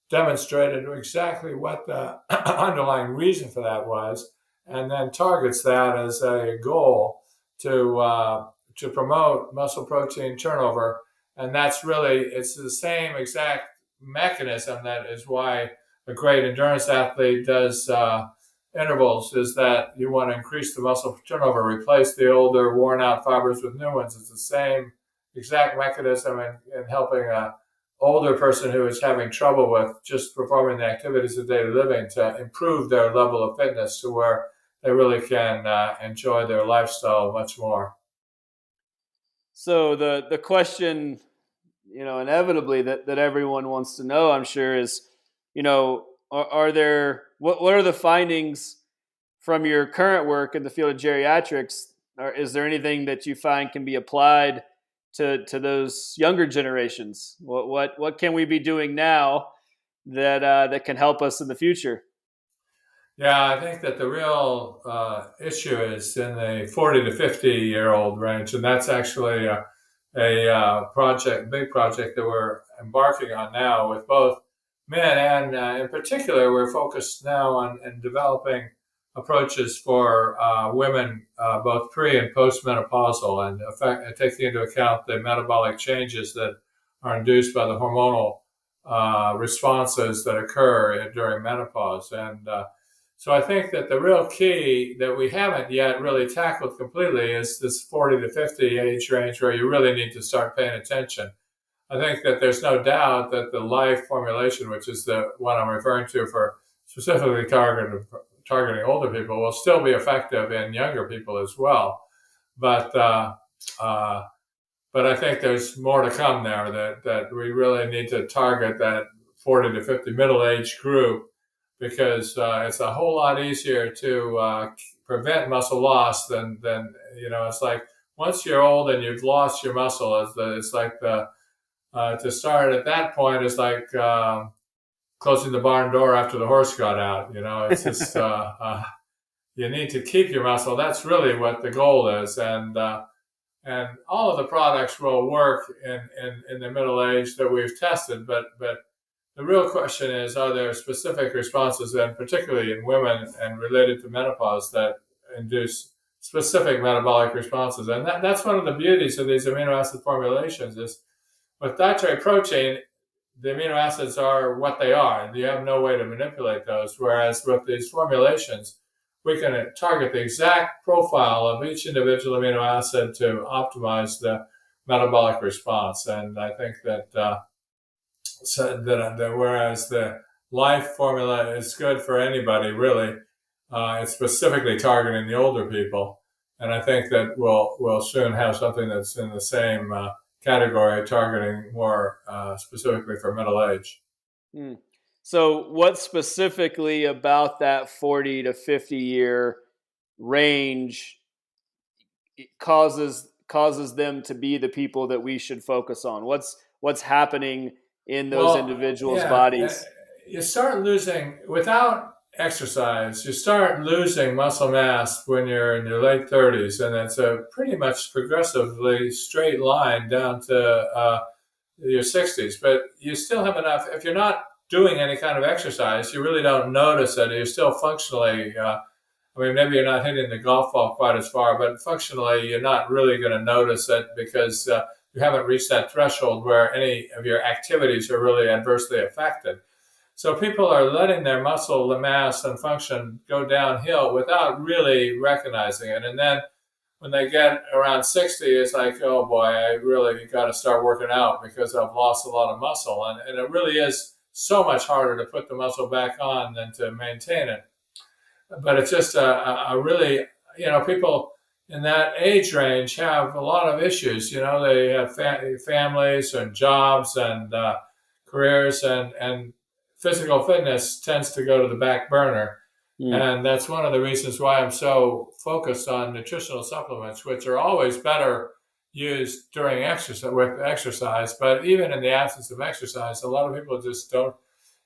S2: demonstrated exactly what the underlying reason for that was, and then targets that as a goal to promote muscle protein turnover. And that's really it's the same exact mechanism that is why a great endurance athlete does intervals. Is that you want to increase the muscle turnover, replace the older worn out fibers with new ones. It's the same exact mechanism in helping a older person who is having trouble with just performing the activities of daily living to improve their level of fitness to where they really can enjoy their lifestyle much more.
S1: So the question, inevitably that everyone wants to know, I'm sure, is, are there what are the findings from your current work in the field of geriatrics? Or is there anything that you find can be applied to those younger generations? What can we be doing now that can help us in the future?
S2: Yeah, I think that the real issue is in the 40 to 50-year-old range, and that's actually big project that we're embarking on now with both men and, in particular, we're focused now on developing approaches for women, both pre and postmenopausal, and taking into account the metabolic changes that are induced by the hormonal responses that occur during menopause. And so I think that the real key that we haven't yet really tackled completely is this 40 to 50 age range where you really need to start paying attention. I think that there's no doubt that the life formulation, which is the one I'm referring to for specifically targeting older people, will still be effective in younger people as well. But uh, but I think there's more to come there, that we really need to target that 40 to 50 middle age group, because it's a whole lot easier to prevent muscle loss than it's like once you're old and you've lost your muscle, it's like the to start at that point is like closing the barn door after the horse got out. It's just you need to keep your muscle. That's really what the goal is, and all of the products will work in the middle age that we've tested, but the real question is, are there specific responses, and particularly in women and related to menopause, that induce specific metabolic responses? And that's one of the beauties of these amino acid formulations is with dietary protein, the amino acids are what they are, and you have no way to manipulate those. Whereas with these formulations, we can target the exact profile of each individual amino acid to optimize the metabolic response. And I think that that whereas the life formula is good for anybody, really, it's specifically targeting the older people. And I think that we'll soon have something that's in the same category, targeting more specifically for middle age.
S1: Hmm. So, what specifically about that 40 to 50-year range causes them to be the people that we should focus on? What's happening in those
S2: Well,
S1: individuals'
S2: yeah,
S1: bodies?
S2: you start losing without exercise. You start losing muscle mass when you're in your late 30s, and it's a pretty much progressively straight line down to your 60s. But you still have enough. If you're not doing any kind of exercise, you really don't notice it. You're still functionally. I mean, maybe you're not hitting the golf ball quite as far, but functionally, you're not really going to notice it because you haven't reached that threshold where any of your activities are really adversely affected. So people are letting their muscle mass and function go downhill without really recognizing it. And then when they get around 60, it's like, oh boy, I really got to start working out because I've lost a lot of muscle. And it really is so much harder to put the muscle back on than to maintain it. But it's just a really, people in that age range have a lot of issues. They have families and jobs and careers, and physical fitness tends to go to the back burner.
S1: Hmm.
S2: And that's one of the reasons why I'm so focused on nutritional supplements, which are always better used during exercise. But even in the absence of exercise, a lot of people just don't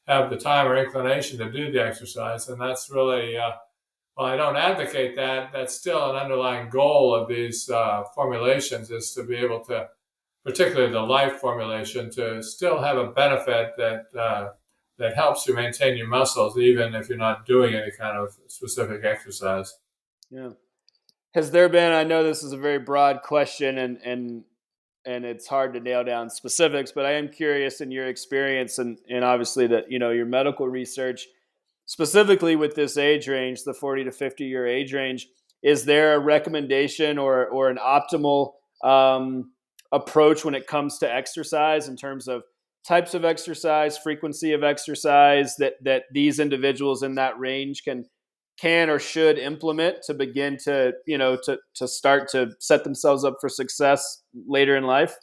S2: have the time or inclination to do the exercise. And that's really, well, I don't advocate that. That's still an underlying goal of these formulations, is to be able to, particularly the life formulation, to still have a benefit that helps you maintain your muscles, even if you're not doing any kind of specific exercise.
S1: Yeah. Has there been? I know this is a very broad question, and it's hard to nail down specifics, but I am curious in your experience and obviously that your medical research, specifically with this age range, the 40 to 50-year age range. Is there a recommendation or an optimal approach when it comes to exercise in terms of types of exercise, frequency of exercise that these individuals in that range can or should implement to begin to, to start to set themselves up for success later in life?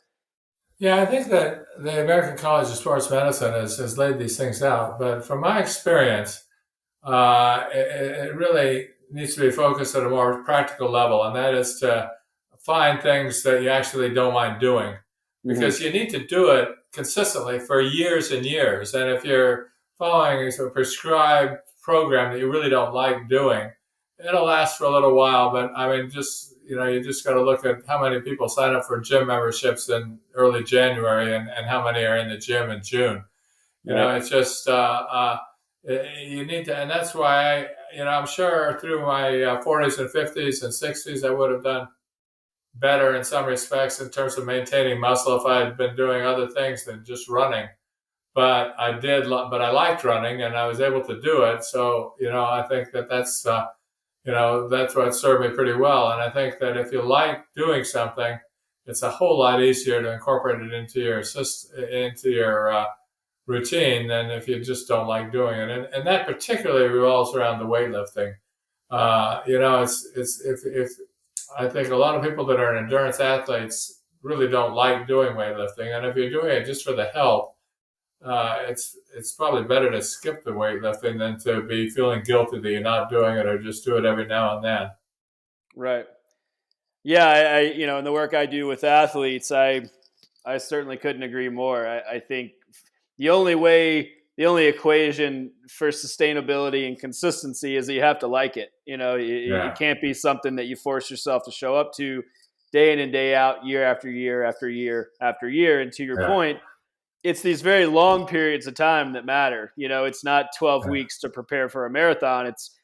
S2: Yeah, I think that the American College of Sports Medicine has laid these things out. But from my experience, it really needs to be focused at a more practical level, and that is to find things that you actually don't mind doing,
S1: Mm-hmm.
S2: because you need to do it consistently for years and years. And if you're following a prescribed program that you really don't like doing, it'll last for a little while. But I mean, just you just got to look at how many people sign up for gym memberships in early January, and how many are in the gym in June.
S1: Right.
S2: It's just you need to, and that's why I'm sure through my 40s and 50s and 60s I would have done better in some respects in terms of maintaining muscle if I had been doing other things than just running. But but I liked running and I was able to do it. So I think that that's what served me pretty well. And I think that if you like doing something, it's a whole lot easier to incorporate it into your routine than if you just don't like doing it. And that particularly revolves around the weightlifting. It's if I think a lot of people that are endurance athletes really don't like doing weightlifting, and if you're doing it just for the health, it's probably better to skip the weightlifting than to be feeling guilty that you're not doing it or just do it every now and then.
S1: Right. Yeah, in the work I do with athletes, I certainly couldn't agree more. I think the only equation for sustainability and consistency is that you have to like it. It
S2: Yeah,
S1: can't be something that you force yourself to show up to day in and day out, year after year after year after year. And to your
S2: yeah,
S1: point, it's these very long periods of time that matter. It's not 12
S2: yeah.
S1: weeks to prepare for a marathon. It's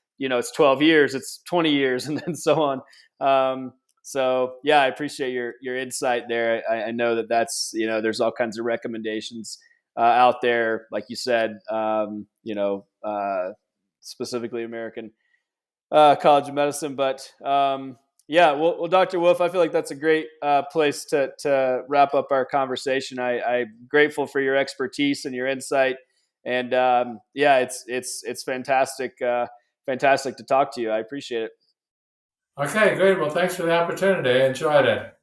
S1: 12 years, it's 20 years, and then so on. So yeah, I appreciate your insight there. I know that's, there's all kinds of recommendations out there, like you said, specifically American College of Medicine. But yeah, well, Dr. Wolfe, I feel like that's a great place to wrap up our conversation. I'm grateful for your expertise and your insight, and yeah, it's fantastic, fantastic to talk to you. I appreciate it.
S2: Okay, great. Well, thanks for the opportunity. I enjoyed it.